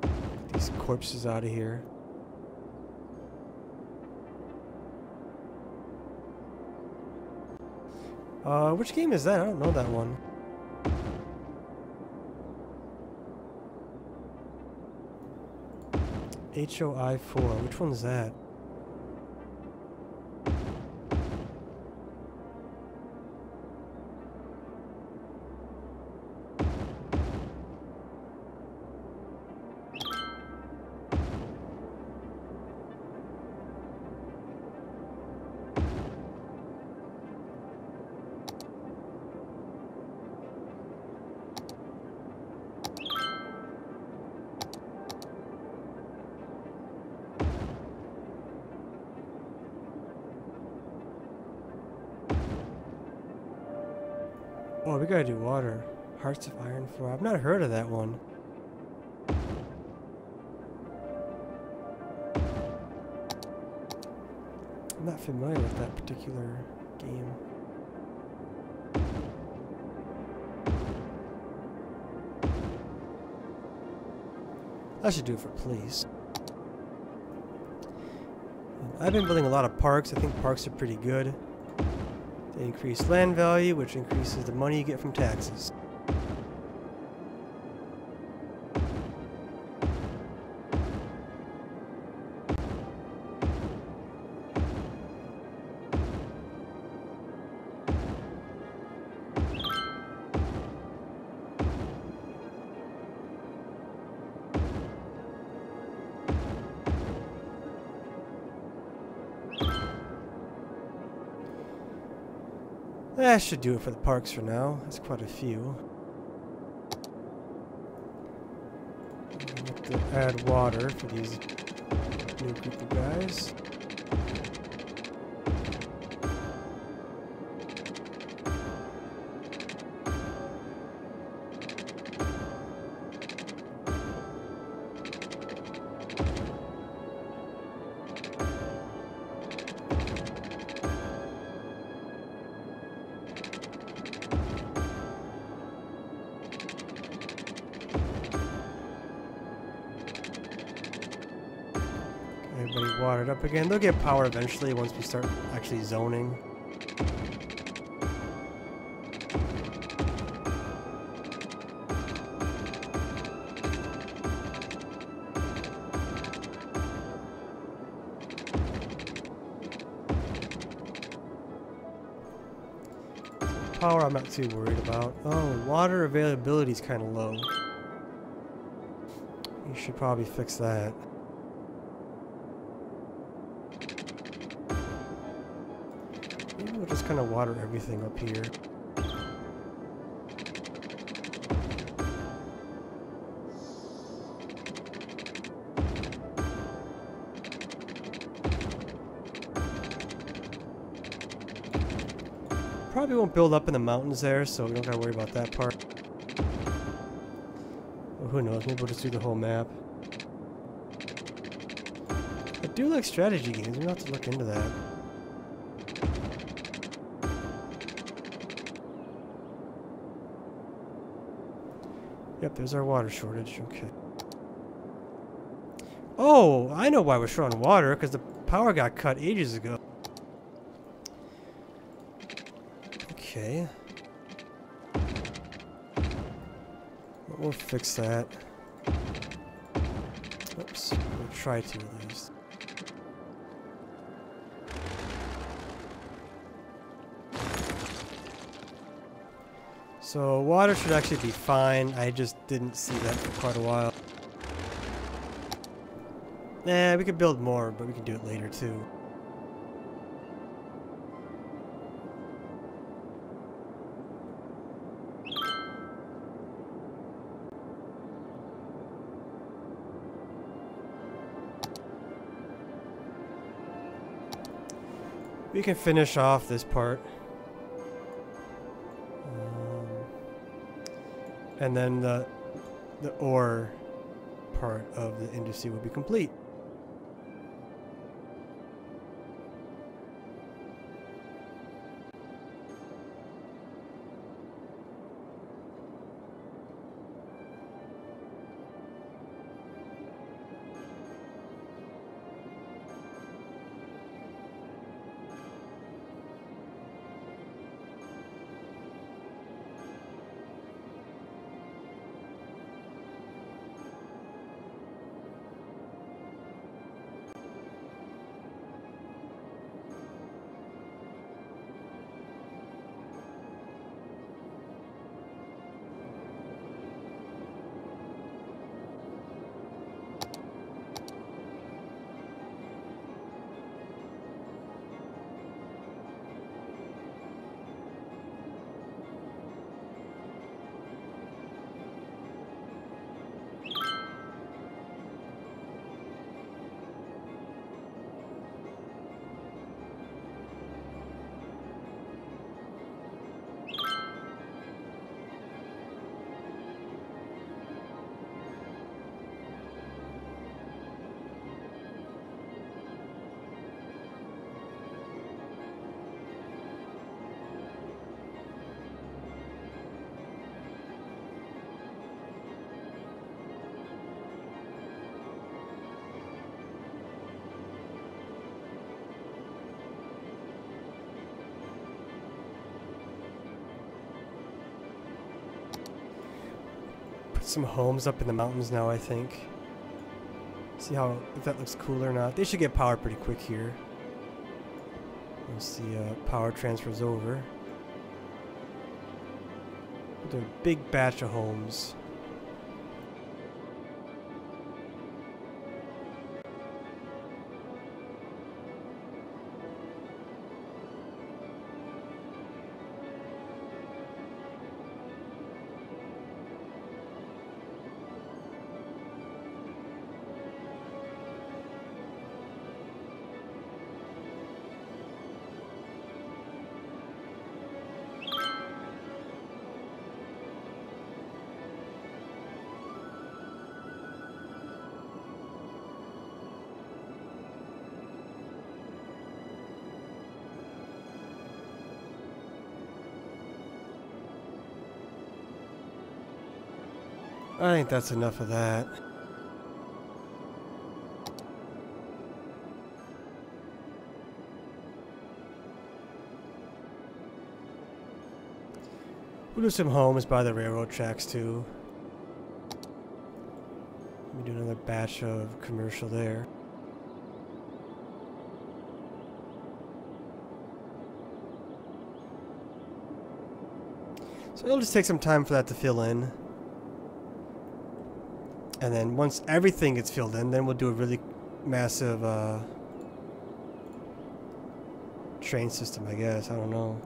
Get these corpses out of here. Which game is that? I don't know that one. HOI 4. Which one's that? Oh, we gotta do water. Hearts of Iron 4. I've not heard of that one. I'm not familiar with that particular game. I should do it for police. I've been building a lot of parks. I think parks are pretty good. They increase land value, which increases the money you get from taxes. That should do it for the parks for now. That's quite a few. Have to add water for these new group of guys. Everybody watered up again. They'll get power eventually once we start actually zoning. Power I'm not too worried about. Oh, water availability is kind of low. You should probably fix that. Maybe we'll just kind of water everything up here. probably won't build up in the mountains there, so we don't gotta worry about that part. Well, who knows? Maybe we'll just do the whole map. I do like strategy games. We'll have to look into that. Yep, there's our water shortage. Okay. Oh, I know why we're short on water, because the power got cut ages ago. Okay. We'll fix that. Oops. We'll try to at least. So water should actually be fine. I just didn't see that for quite a while. Nah, we could build more, but we can do it later too. We can finish off this part. And then the ore part of the industry will be complete. Some homes up in the mountains now, I think. See how, if that looks cool or not. They should get power pretty quick here. Once the power transfers over. We'll do a big batch of homes. I think that's enough of that. We'll do some homes by the railroad tracks too. We do another batch of commercial there. So it'll just take some time for that to fill in. And then once everything gets filled in, then we'll do a really massive train system, I guess. I don't know.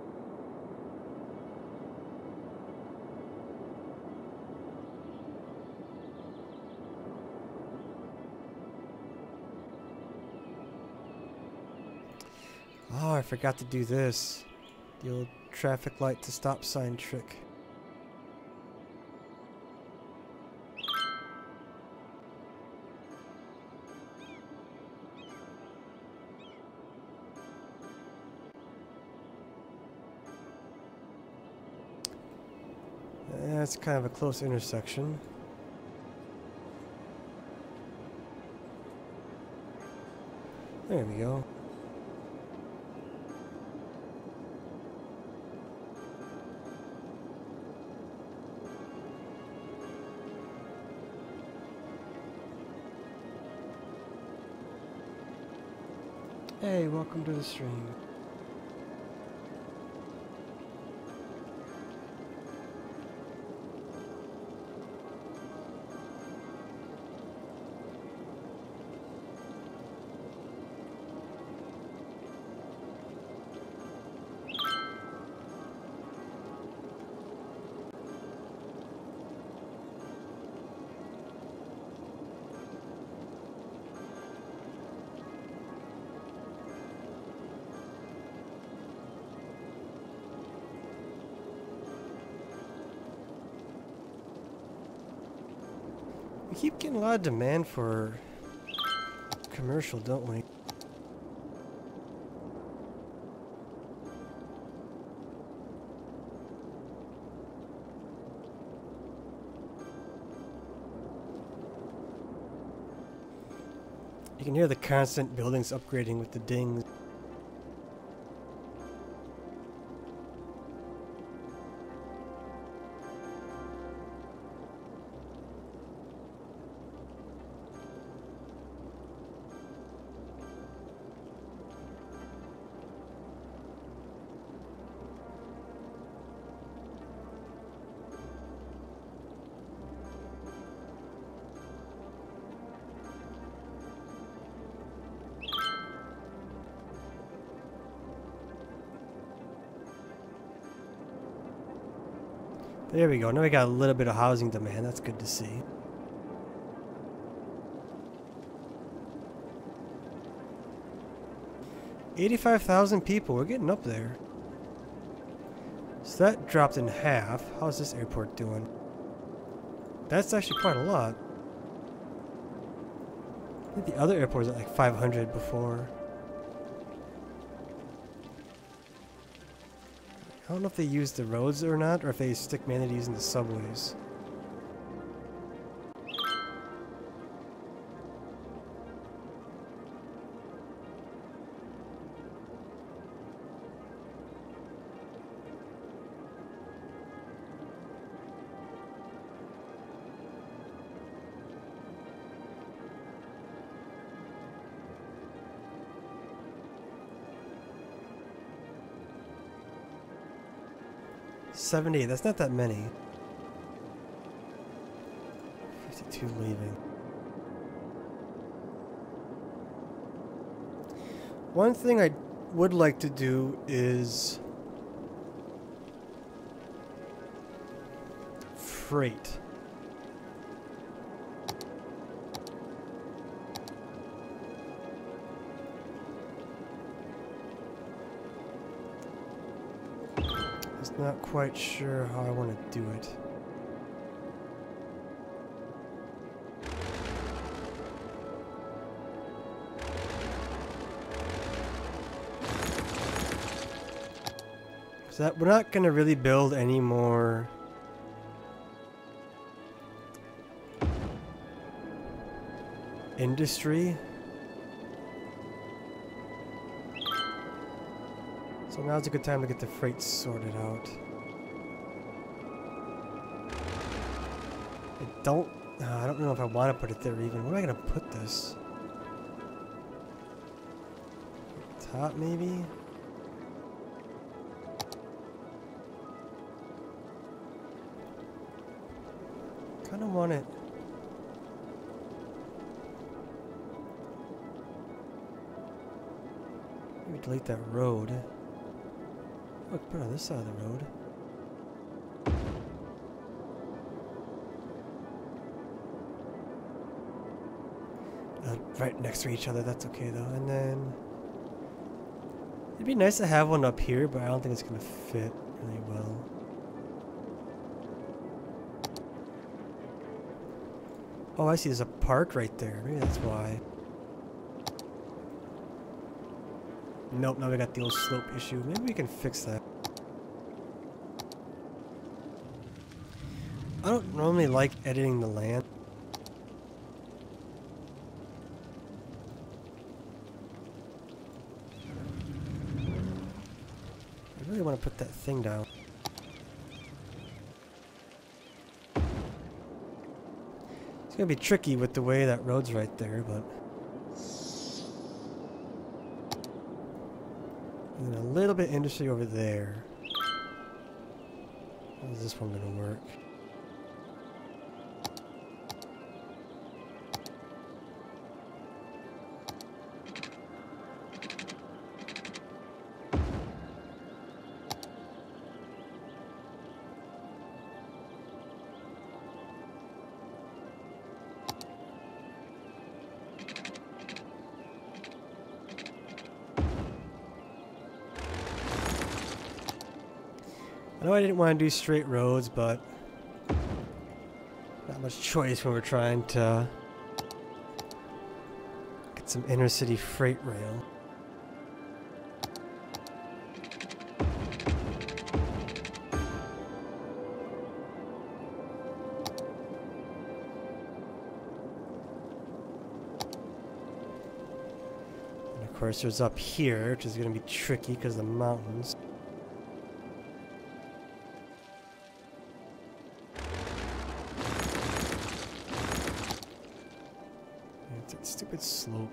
Oh, I forgot to do this. The old traffic light to stop sign trick. That's kind of a close intersection. There we go. Hey, welcome to the stream. We keep getting a lot of demand for commercial, don't we? You can hear the constant buildings upgrading with the dings. There we go. Now we got a little bit of housing demand. That's good to see. $85,000 people. We're getting up there. So that dropped in half. How's this airport doing? That's actually quite a lot. I think the other airport was at like 500 before. I don't know if they use the roads or not, or if they stick mainly to using the subways. $78, that's not that many. 52 leaving. One thing I would like to do is freight. Not quite sure how I want to do it. So that we're not going to really build any more industry. So now's a good time to get the freight sorted out. I don't know if I want to put it there even. Where am I going to put this? Top maybe? Kind of want it. Maybe delete that road. Look, put it on this side of the road. Right next to each other, that's okay though. And then it'd be nice to have one up here, but I don't think it's gonna fit. really well. Oh, I see. There's a park right there. Maybe that's why. Nope, now we got the old slope issue. Maybe we can fix that. I don't normally like editing the land. I really want to put that thing down. It's gonna be tricky with the way that road's right there, but... And then a little bit industry over there. How's this one gonna work? I know I didn't want to do straight roads, but not much choice when we're trying to get some inner city freight rail. And of course there's up here, which is going to be tricky because of the mountains. Stupid slope.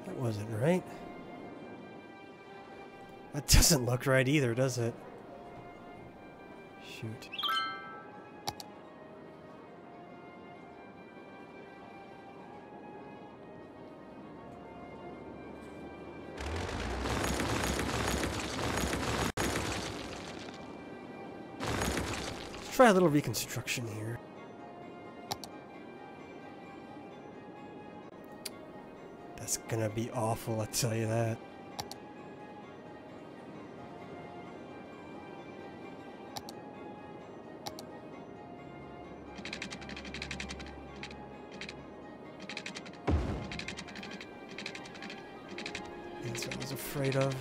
That wasn't right. That doesn't look right either, does it? Shoot. Try a little reconstruction here. That's gonna be awful, I tell you that. That's what I was afraid of.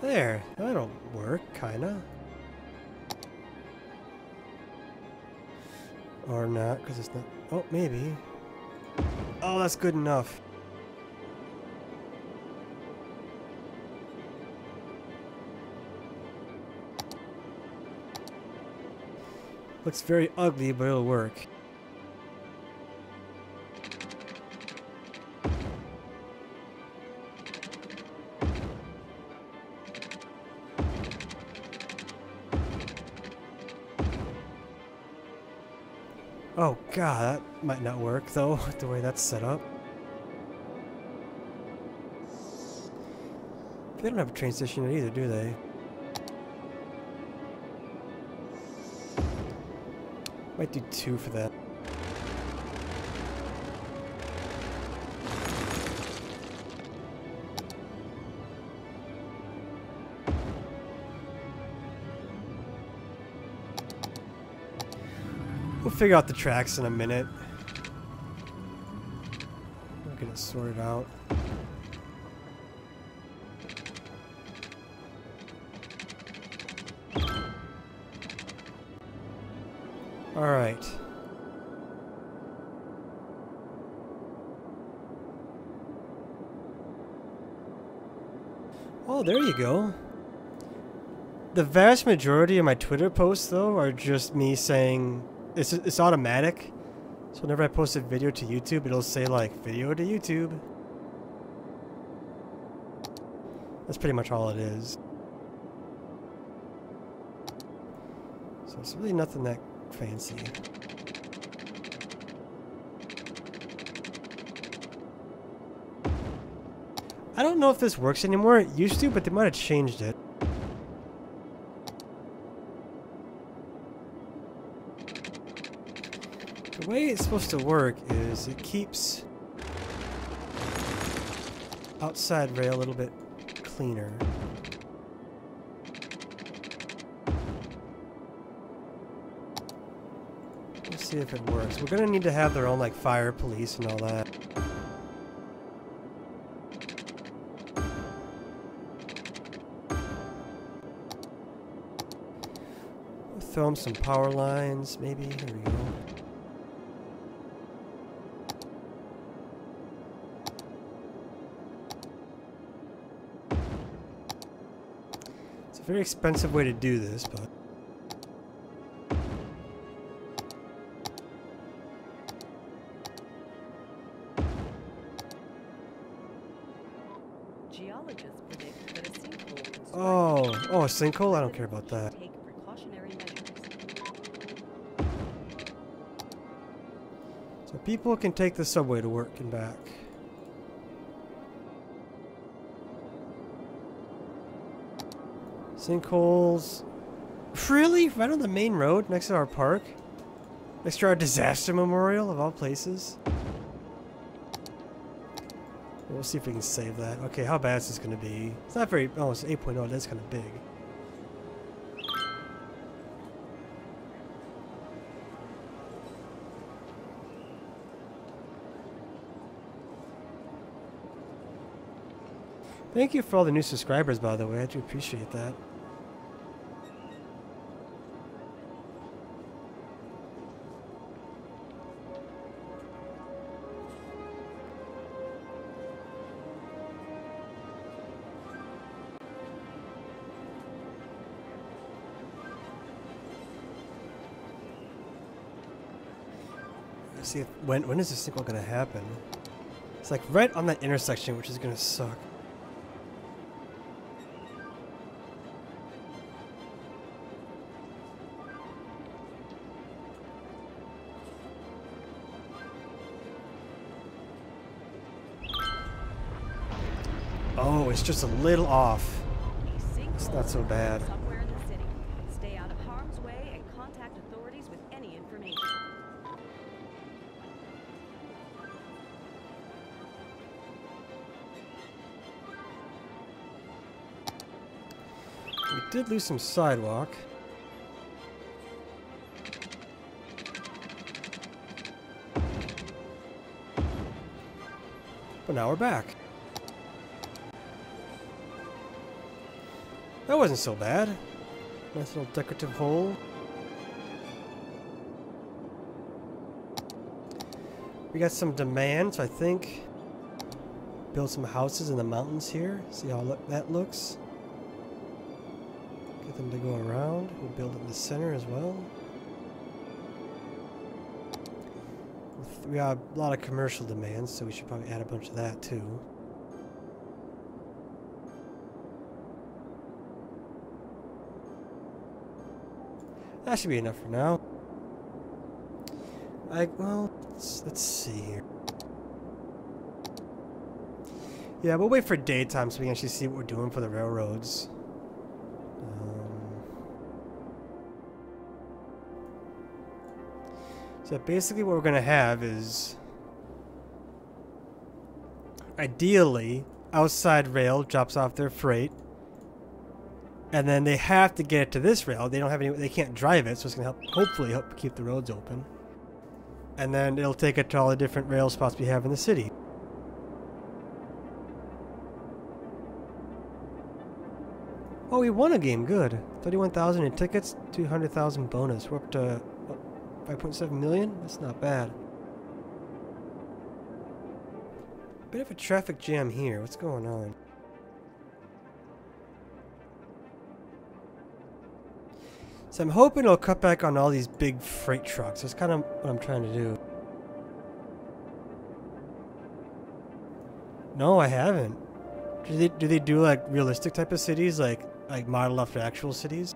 There, that'll work, kinda. Or not, because it's not. Oh, maybe. Oh, that's good enough. Looks very ugly, but it'll work. Oh god, that might not work though, the way that's set up. They don't have a train station either, do they? Might do 2 for that. We'll figure out the tracks in a minute. We'll get it sorted out. All right. Oh, there you go. The vast majority of my Twitter posts, though, are just me saying it's automatic. So whenever I post a video to YouTube, it'll say like video to YouTube. That's pretty much all it is. So it's really nothing that fancy. I don't know if this works anymore. It used to, but they might have changed it. The way it's supposed to work is it keeps outside rail a little bit cleaner. Let's see if it works. We're gonna need to have their own like fire, police, and all that. We'll throw them some power lines, maybe. Here we go. It's a very expensive way to do this, but Geologists predict that a sinkhole could strike oh, a sinkhole? I don't care about that. Take precautionary measures. So people can take the subway to work and back. Sinkholes. Really? Right on the main road next to our park? Next to our disaster memorial of all places? We'll see if we can save that. Okay, how bad is this going to be? It's not very... Oh, it's 8.0. That's kind of big. Thank you for all the new subscribers, by the way. I do appreciate that. Let's see if, when is this sequel going to happen? It's like right on that intersection, which is going to suck. Oh, it's just a little off. It's not so bad. Somewhere in the city. Stay out of harm's way and contact authorities with any information. We did lose some sidewalk. But now we're back. That wasn't so bad. Nice little decorative hole. We got some demand, so I think build some houses in the mountains here. See how that looks. Get them to go around. We'll build it in the center as well. We have a lot of commercial demands, so we should probably add a bunch of that too. That should be enough for now. Well, let's see here. Yeah, we'll wait for daytime so we can actually see what we're doing for the railroads. So basically what we're going to have is, ideally, outside rail drops off their freight. And then they have to get it to this rail. They don't have any. They can't drive it, so it's gonna hopefully help keep the roads open. And then it'll take it to all the different rail spots we have in the city. Oh, we won a game. Good. 31,000 in tickets, 200,000 bonus. We're up to 5.7 million. That's not bad. Bit of a traffic jam here. What's going on? So I'm hoping it'll cut back on all these big freight trucks. That's kind of what I'm trying to do. No, I haven't. Do they do like realistic type of cities, like model after actual cities?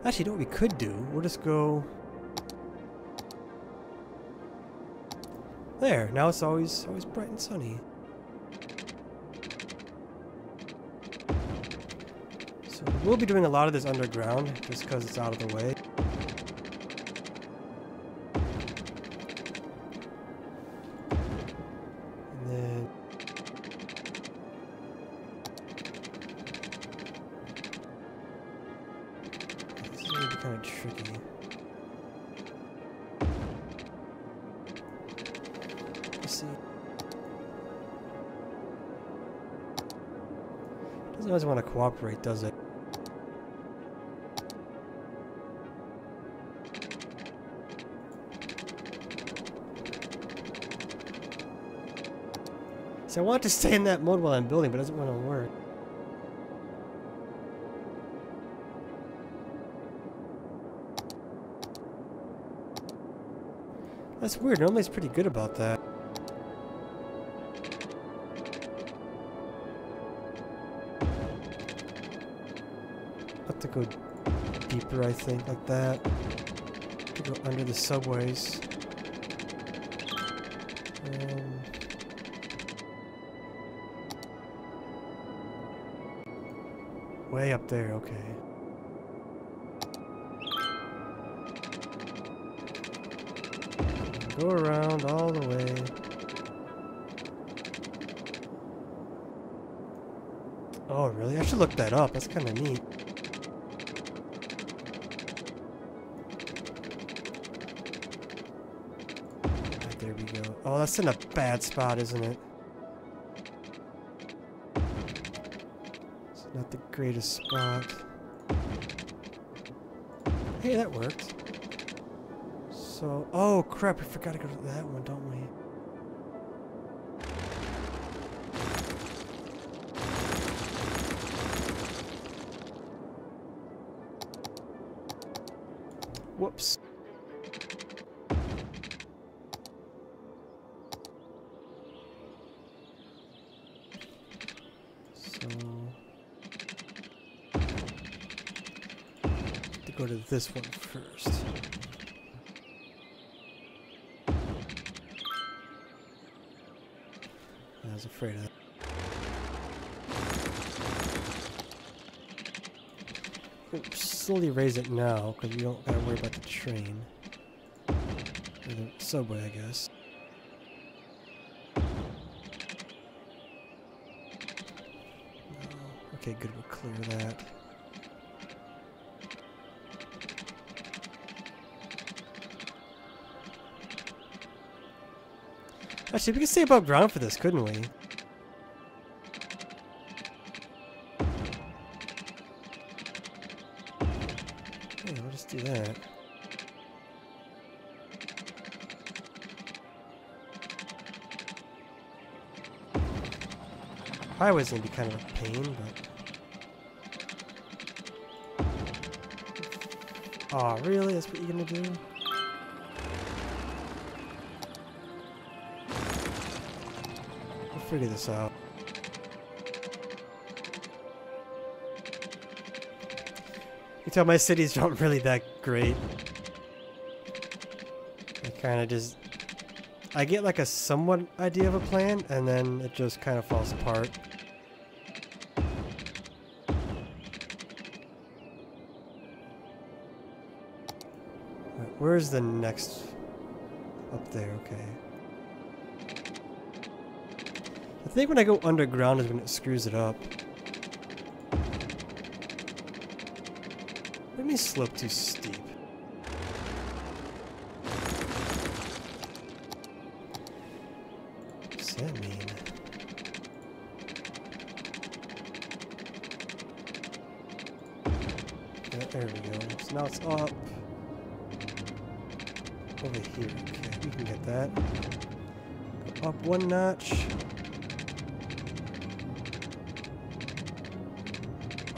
Actually, you know what we could do? We'll just go. There, now it's always bright and sunny. So we'll be doing a lot of this underground just because it's out of the way. And then this is going to be kind of tricky. See. Doesn't always want to cooperate, does it? So I want to stay in that mode while I'm building, but it doesn't want to work. That's weird. Normally it's pretty good about that. Have to go deeper, I think, like that. To go under the subways. Way up there, okay. Go around all the way. Oh, really? I should look that up. That's kind of neat. Right, there we go. Oh, that's in a bad spot, isn't it? It's not the greatest spot. Hey, that worked. So, oh crap, we forgot to go to that one, don't we? Whoops. So, to go to this one first. I was afraid of that. Oops, slowly raise it now, because we don't gotta worry about the train. Or the subway, I guess. No. Okay, good, we'll clear that. Actually, we could stay above ground for this, couldn't we? Yeah, we'll just do that. Highway's gonna be kind of a pain, but... Aw, really? That's what you're gonna do? Figure this out. You tell my cities aren't really that great. I kind of just... I get like a somewhat idea of a plan, and then it just kind of falls apart. Right, where's the next... Up there, okay. I think when I go underground is when it screws it up. Let me slope too steep. What's that mean? Yeah, there we go. So now it's up. Over here. Okay, we can get that. Go up one notch.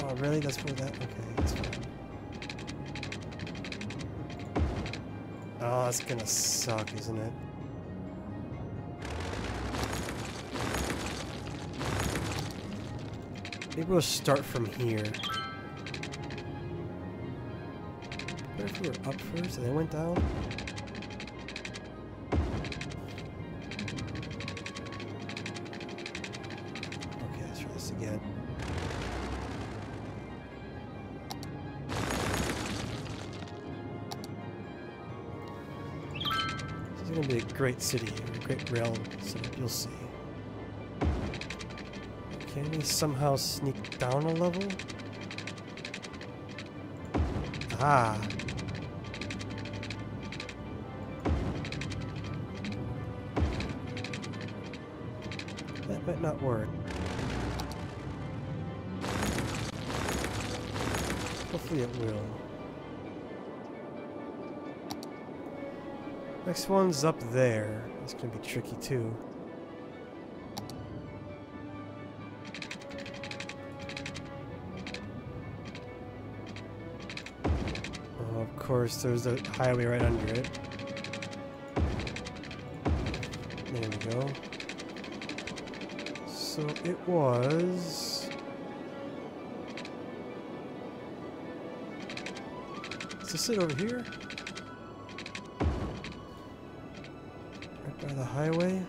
Oh, really? That's for that? Okay, that's fine. Oh, that's gonna suck, isn't it? Maybe we'll start from here. What if we were up first and then went down? again. This is going to be a great city, a great rail setup, you'll see. Can we somehow sneak down a level? Ah. That might not work. Hopefully it will. Next one's up there. It's gonna be tricky too. Oh, of course, there's a highway right under it. There we go. So it was... Is this it over here? Right by the highway?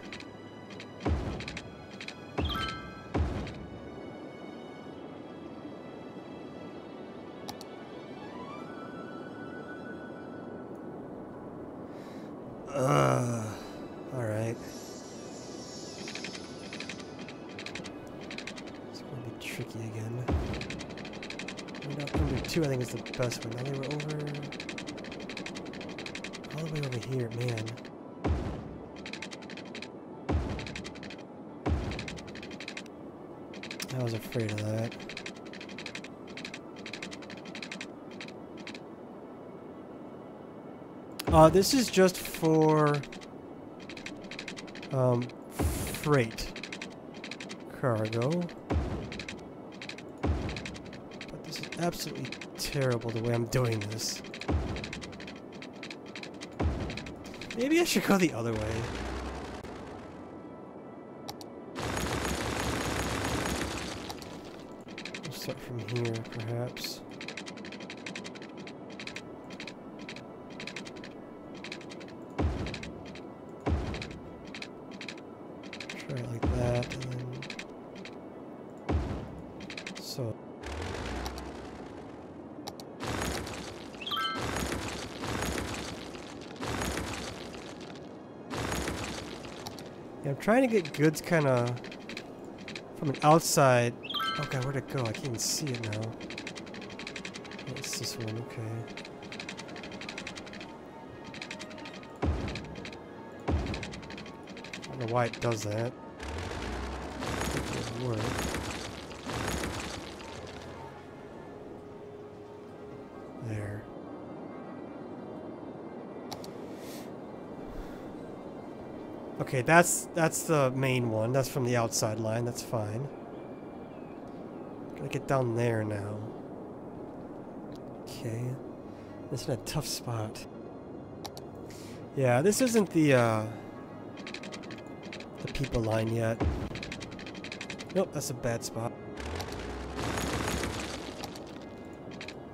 Alright. It's gonna be tricky again. Under 2 I think is the best one. Now they were over... all the way over here, man. I was afraid of that. This is just for freight cargo. But this is absolutely terrible the way I'm doing this. Maybe I should go the other way. We'll start from here, perhaps. Try it like that, and then... so... yeah, I'm trying to get goods kind of from an outside. Oh god, where'd it go? I can't even see it now. Oh, it's this one, okay. I don't know why it does that. I think it would work. There. Okay, that's the main one. That's from the outside line. That's fine. Gotta get down there now. Okay. This is a tough spot. Yeah, this isn't the people line yet. Nope, that's a bad spot.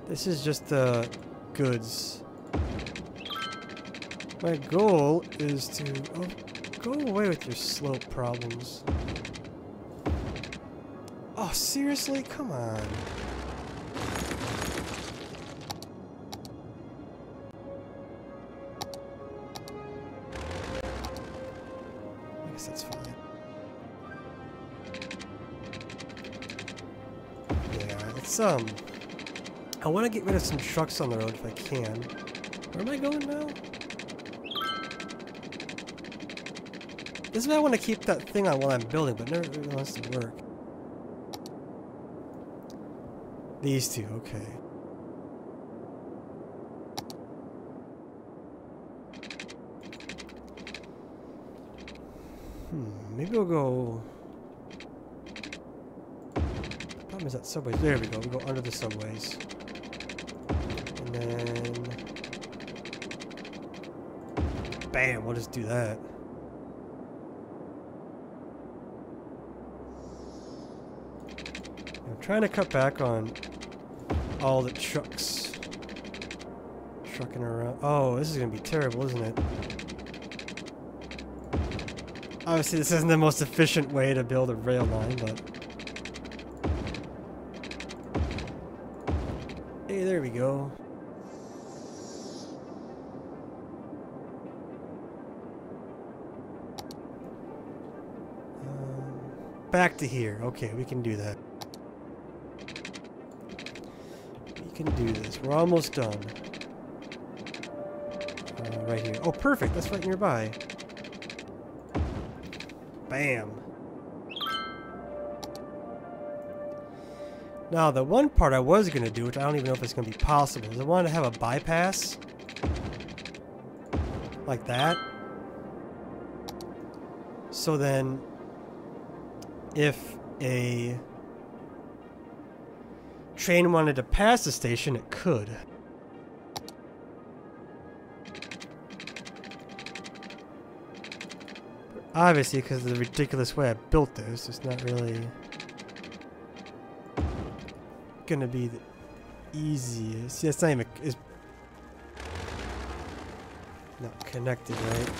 This is just the goods. My goal is to... oh, go away with your slope problems. Oh, seriously? Come on. I guess that's fine. Yeah, it's I want to get rid of some trucks on the road if I can. Where am I going now? This is why I want to keep that thing on while I'm building, but never really wants to work. These two, okay. Maybe we'll go... the problem is that subways... there we go, we'll go under the subways. And then... bam, we'll just do that. I'm trying to cut back on all the trucks trucking around. Oh, this is going to be terrible, isn't it? Obviously, this isn't the most efficient way to build a rail line, but Hey, there we go. Back to here. Okay, we can do that. We can do this. We're almost done. Right here. Oh, perfect. That's right nearby. Bam. Now, the one part I was going to do, which I don't even know if it's going to be possible, is I wanted to have a bypass. Like that. So then, if a train wanted to pass the station, it could. Obviously, because of the ridiculous way I built this, it's not really gonna be the easiest. Yeah, it's not even, it's not connected, right?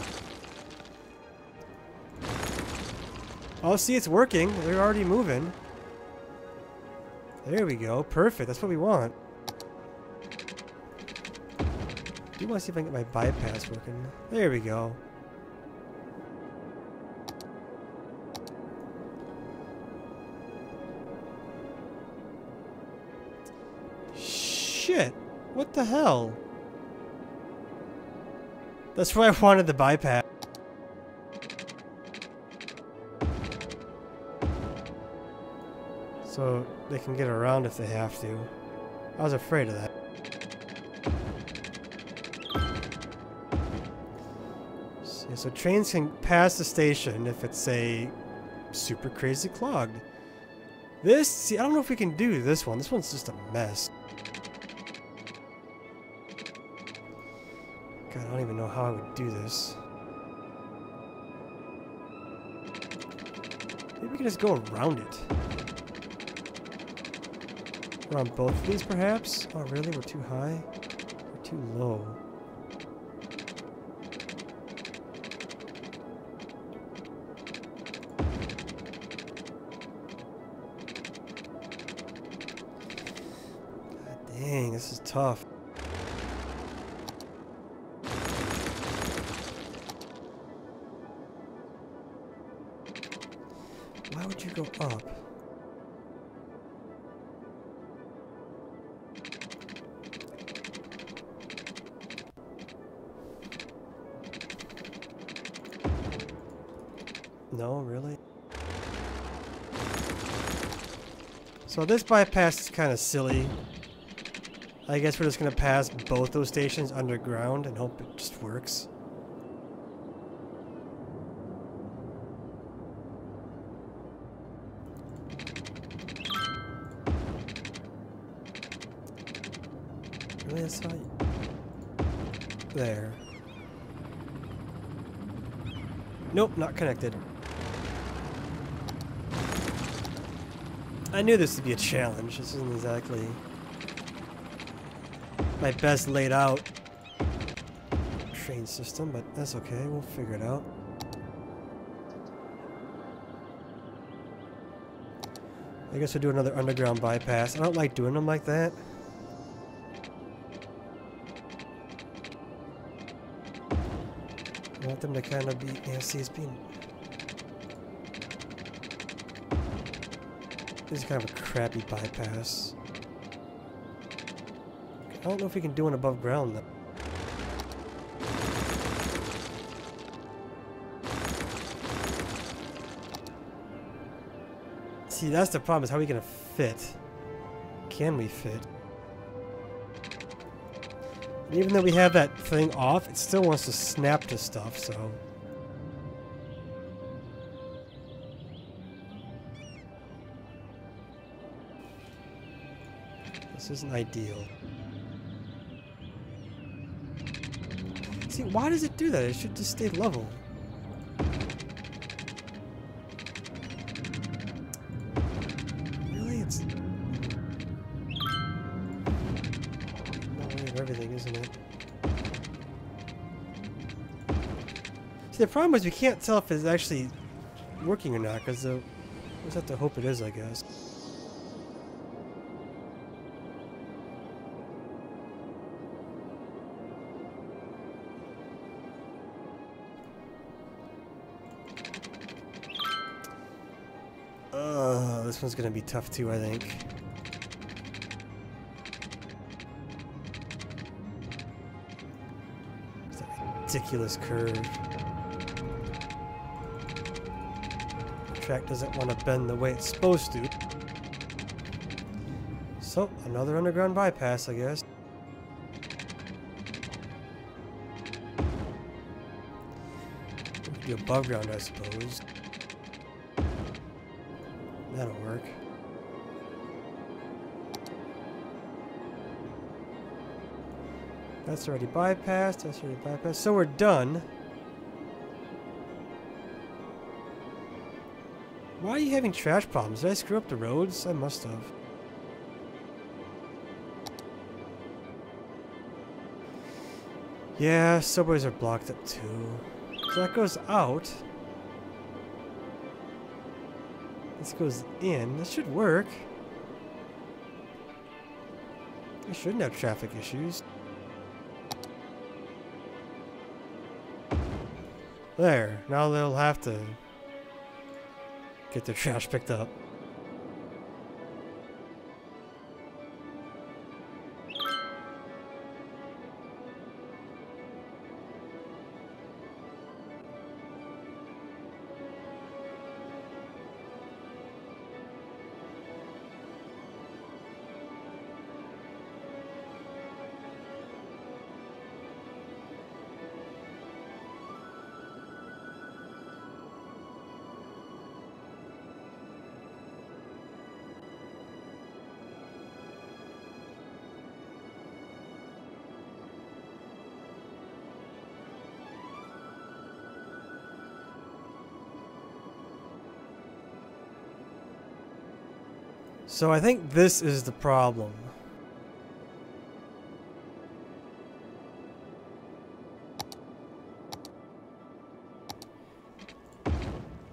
Oh, see, it's working. They're already moving. There we go. Perfect. That's what we want. I do want to see if I can get my bypass working. There we go. Shit. What the hell? That's why I wanted the bypass. So they can get around if they have to. I was afraid of that. So trains can pass the station if it's, say, super crazy clogged. This, see, I don't know if we can do this one. This one's just a mess. God, I don't even know how I would do this. Maybe we can just go around it. Around both of these, perhaps? Oh, really? We're too high? We're too low. God dang, this is tough. Why would you go up? No, really? So this bypass is kind of silly. I guess we're just going to pass both those stations underground and hope it just works. Really, that's how you... There. Nope, not connected. I knew this would be a challenge. This isn't exactly my best laid out train system, but that's okay. We'll figure it out. I guess we'll do another underground bypass. I don't like doing them like that. I want them to kind of be, yeah, see, it's being... This is kind of a crappy bypass. I don't know if we can do one above ground, though. See, that's the problem, is how are we going to fit? Can we fit? And even though we have that thing off, it still wants to snap to stuff, so... This isn't ideal. See, why does it do that? It should just stay level. Really? It's... not way of everything, isn't it? See, the problem is we can't tell if it's actually working or not, because we just have to hope it is, I guess. this one's gonna be tough too, I think. It's a ridiculous curve. The track doesn't want to bend the way it's supposed to. So, another underground bypass, I guess. We could do above ground, I suppose. That'll work. That's already bypassed. That's already bypassed. So we're done. Why are you having trash problems? Did I screw up the roads? I must have. Yeah, subways are blocked up too. So that goes out. This goes in. This should work. I shouldn't have traffic issues. There. Now they'll have to get their trash picked up. So I think this is the problem.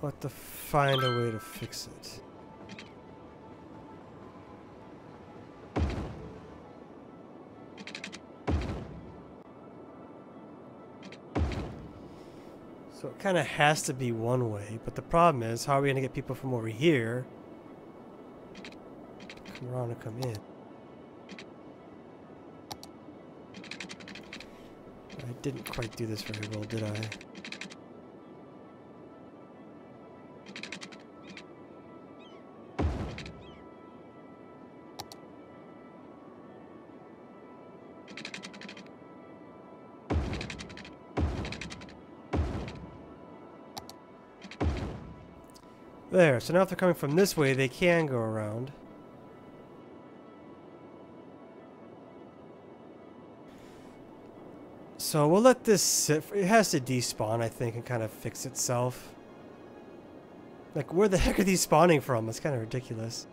We'll have to find a way to fix it. So it kind of has to be one way, but the problem is, how are we going to get people from over here to come around and come in? I didn't quite do this very well, did I? There, so now if they're coming from this way, they can go around. So we'll let this sit. It has to despawn, I think, and kind of fix itself. Like, where the heck are these spawning from? It's kind of ridiculous.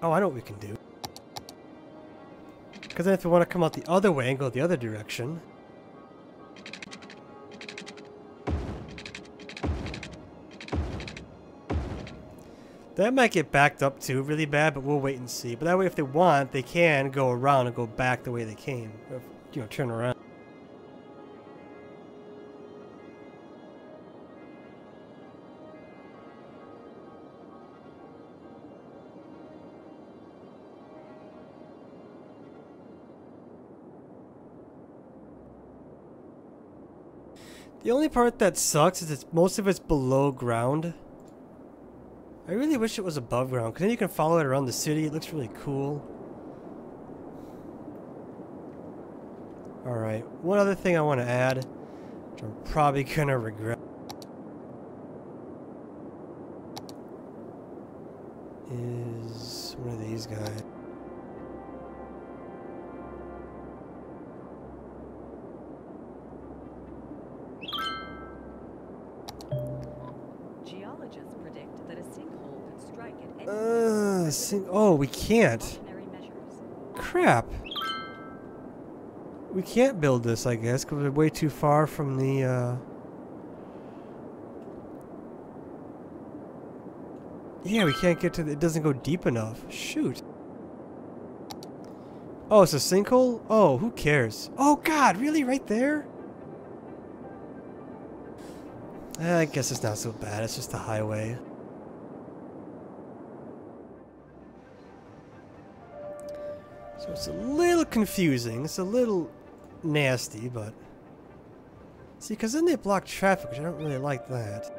Oh, I know what we can do. Because then if we want to come out the other way and go the other direction. That might get backed up too really bad, but we'll wait and see. But that way if they want, they can go around and go back the way they came. Or, you know, turn around. The only part that sucks is most of it's below ground. I really wish it was above ground, because then you can follow it around the city. It looks really cool. Alright, one other thing I want to add, which I'm probably going to regret, is one of these guys. Geologists predict that a sinkhole could strike at any Oh, we can't. ordinary measures. crap. We can't build this, I guess, because we're way too far from the, Yeah, we can't get to the... It doesn't go deep enough. Shoot. Oh, it's a sinkhole? Oh, who cares? Oh, God, really? Right there? I guess it's not so bad. It's just a highway. So it's a little confusing. It's a little nasty, but... See, because then they block traffic, which I don't really like that.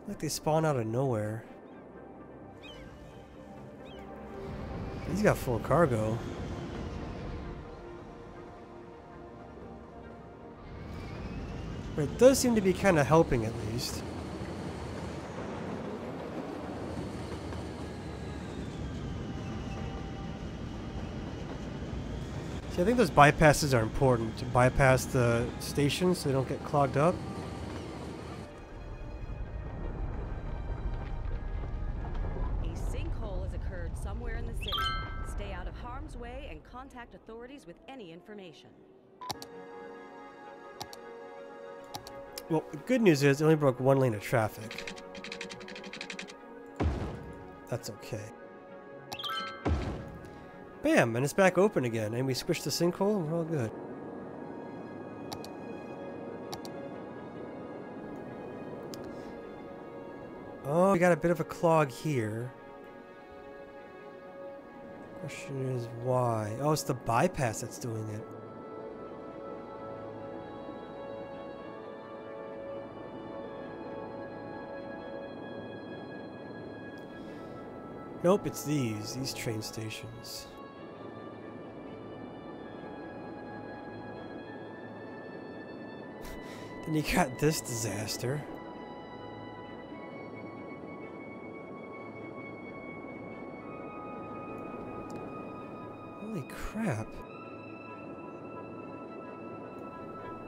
Like they spawn out of nowhere. He's got full cargo. But it does seem to be kind of helping at least. See, I think those bypasses are important to bypass the stations so they don't get clogged up. Contact authorities with any information. Well, the good news is it only broke one lane of traffic. That's okay. Bam! And it's back open again. And we squished the sinkhole and we're all good. Oh, we got a bit of a clog here. Question is why? Oh, it's the bypass that's doing it. Nope, it's these train stations. Then you got this disaster. Holy crap.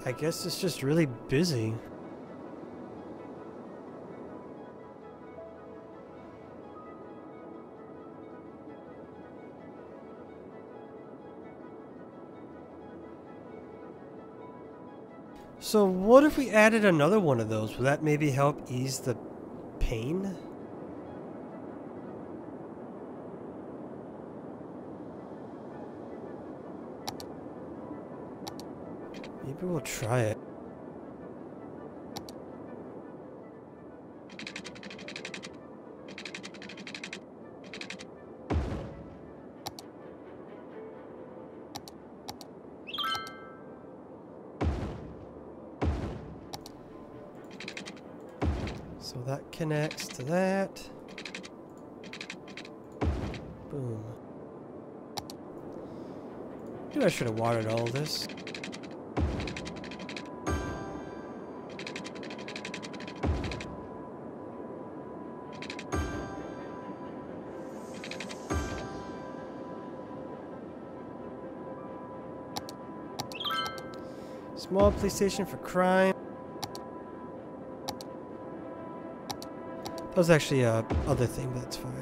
I guess it's just really busy. So what if we added another one of those? Would that maybe help ease the pain? Maybe we'll try it. So that connects to that. Boom. Maybe I should have watered all of this. Small police station for crime. That was actually a other thing, but that's fine.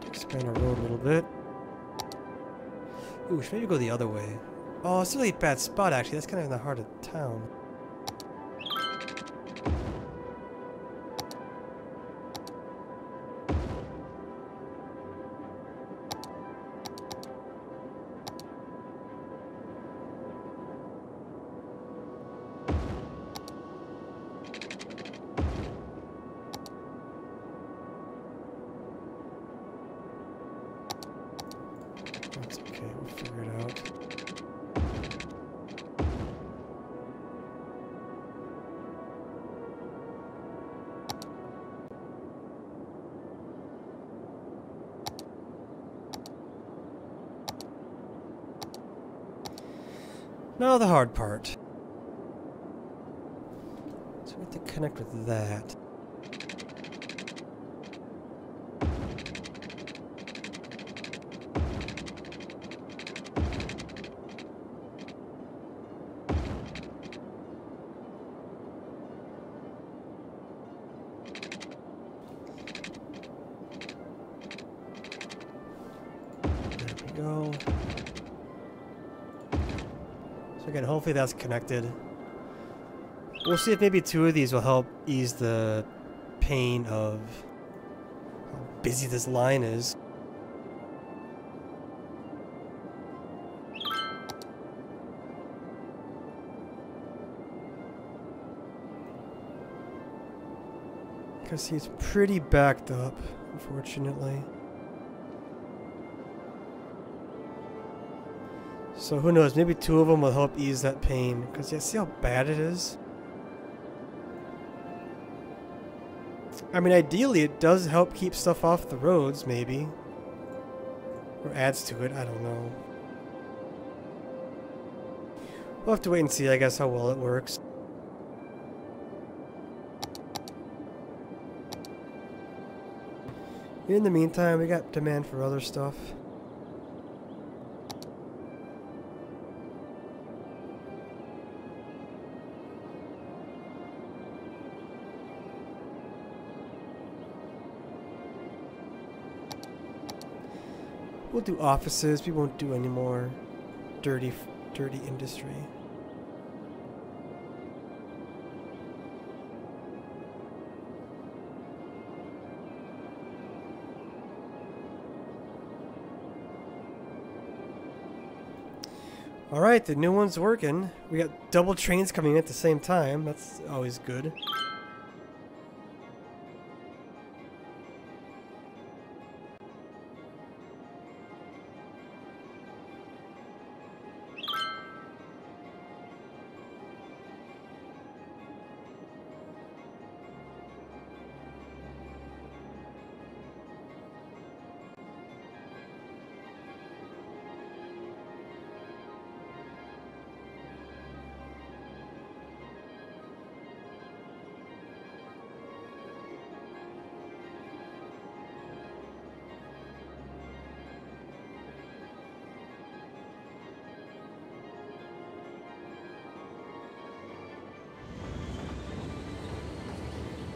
Expand our road a little bit. Ooh, should maybe go the other way. Oh, it's a really bad spot actually. That's kind of in the heart of town. That's okay, we'll figure it out. Now the hard part. So we have to connect with that. go. So again, hopefully that's connected. We'll see if maybe 2 of these will help ease the pain of how busy this line is. Because he's pretty backed up, unfortunately. So who knows, maybe 2 of them will help ease that pain. Because yeah, see how bad it is? I mean, ideally it does help keep stuff off the roads, maybe. Or adds to it, I don't know. We'll have to wait and see, I guess, how well it works. In the meantime, we got demand for other stuff. We'll do offices. We won't do any more dirty industry. Alright, the new one's working. We got double trains coming in at the same time. That's always good.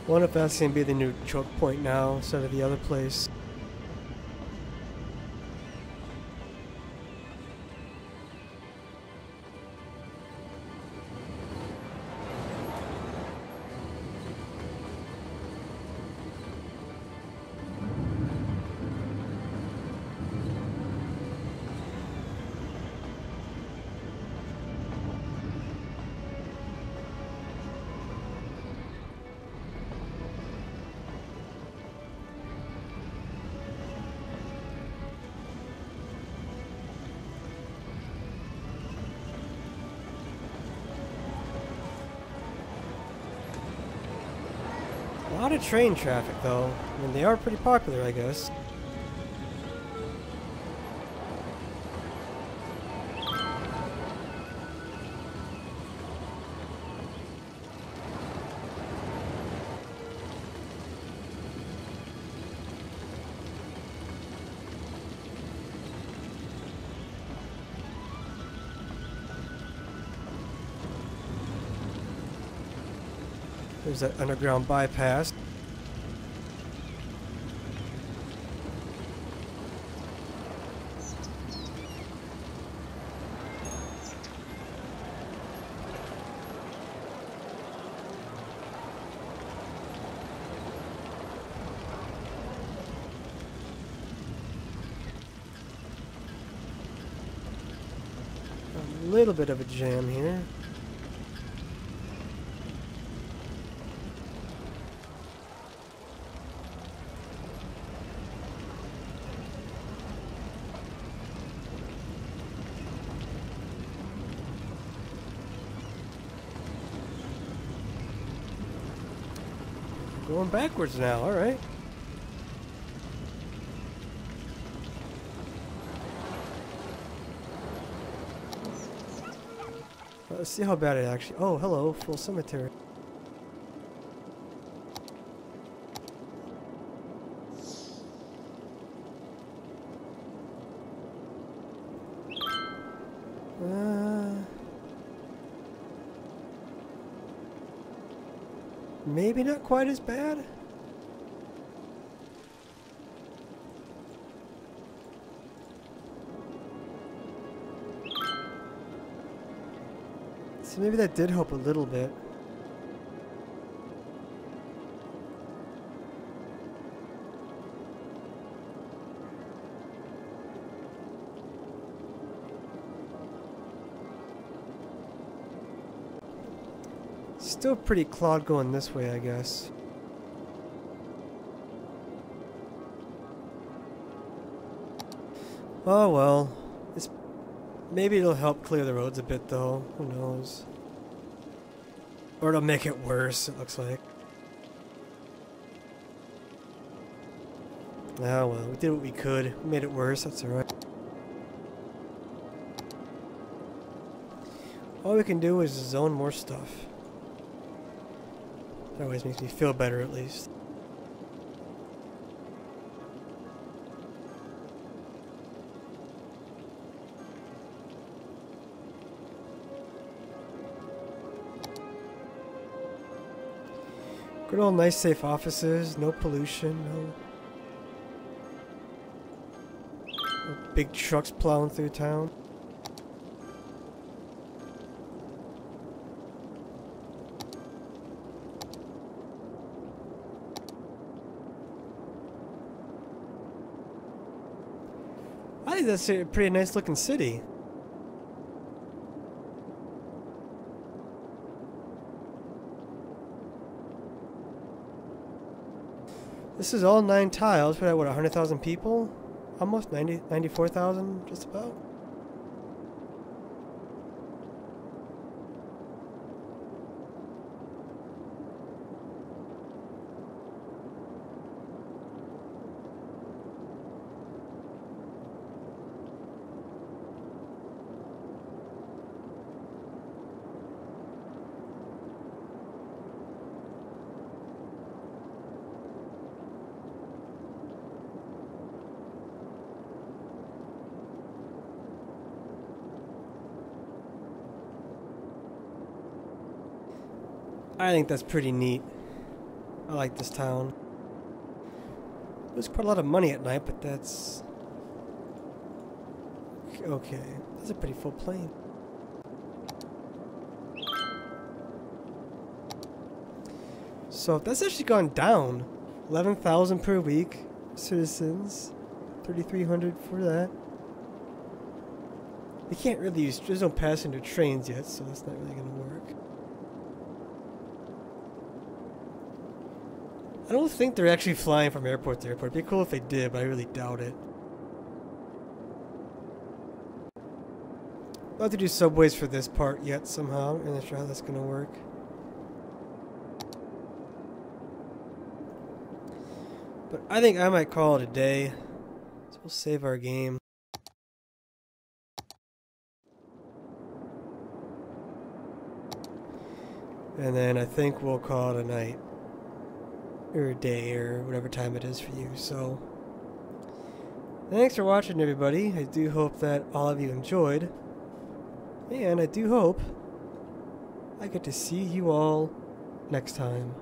Wonder if that's gonna be the new choke point now instead of the other place. A lot of train traffic, though. I mean, they are pretty popular, I guess. There's that underground bypass. A little bit of a jam here. Going backwards now, alright. Let's see how bad it actually... Oh, hello, full cemetery. Maybe not quite as bad. So maybe that did help a little bit. Still pretty clogged going this way, I guess. Oh well. Maybe it'll help clear the roads a bit though. Who knows? Or it'll make it worse, it looks like. Ah well, we did what we could. We made it worse, that's alright. All we can do is zone more stuff. That always makes me feel better at least. Good old nice safe offices, no pollution, no big trucks plowing through town. I think that's a pretty nice looking city. This is all 9 tiles, but what, 100,000 people? Almost 94,000, just about. I think that's pretty neat. I like this town. There's quite a lot of money at night, but that's... okay. That's a pretty full plane. So if that's actually gone down. 11,000 per week. Citizens. 3,300 for that. They can't really use... there's no passenger trains yet, so that's not really going to work. I don't think they're actually flying from airport to airport. It'd be cool if they did, but I really doubt it. I'll have to do subways for this part yet somehow. I'm not sure how that's gonna work. But I think I might call it a day. So we'll save our game. And then I think we'll call it a night. Or a day, or whatever time it is for you. So, thanks for watching, everybody. I do hope that all of you enjoyed. And I do hope I get to see you all next time.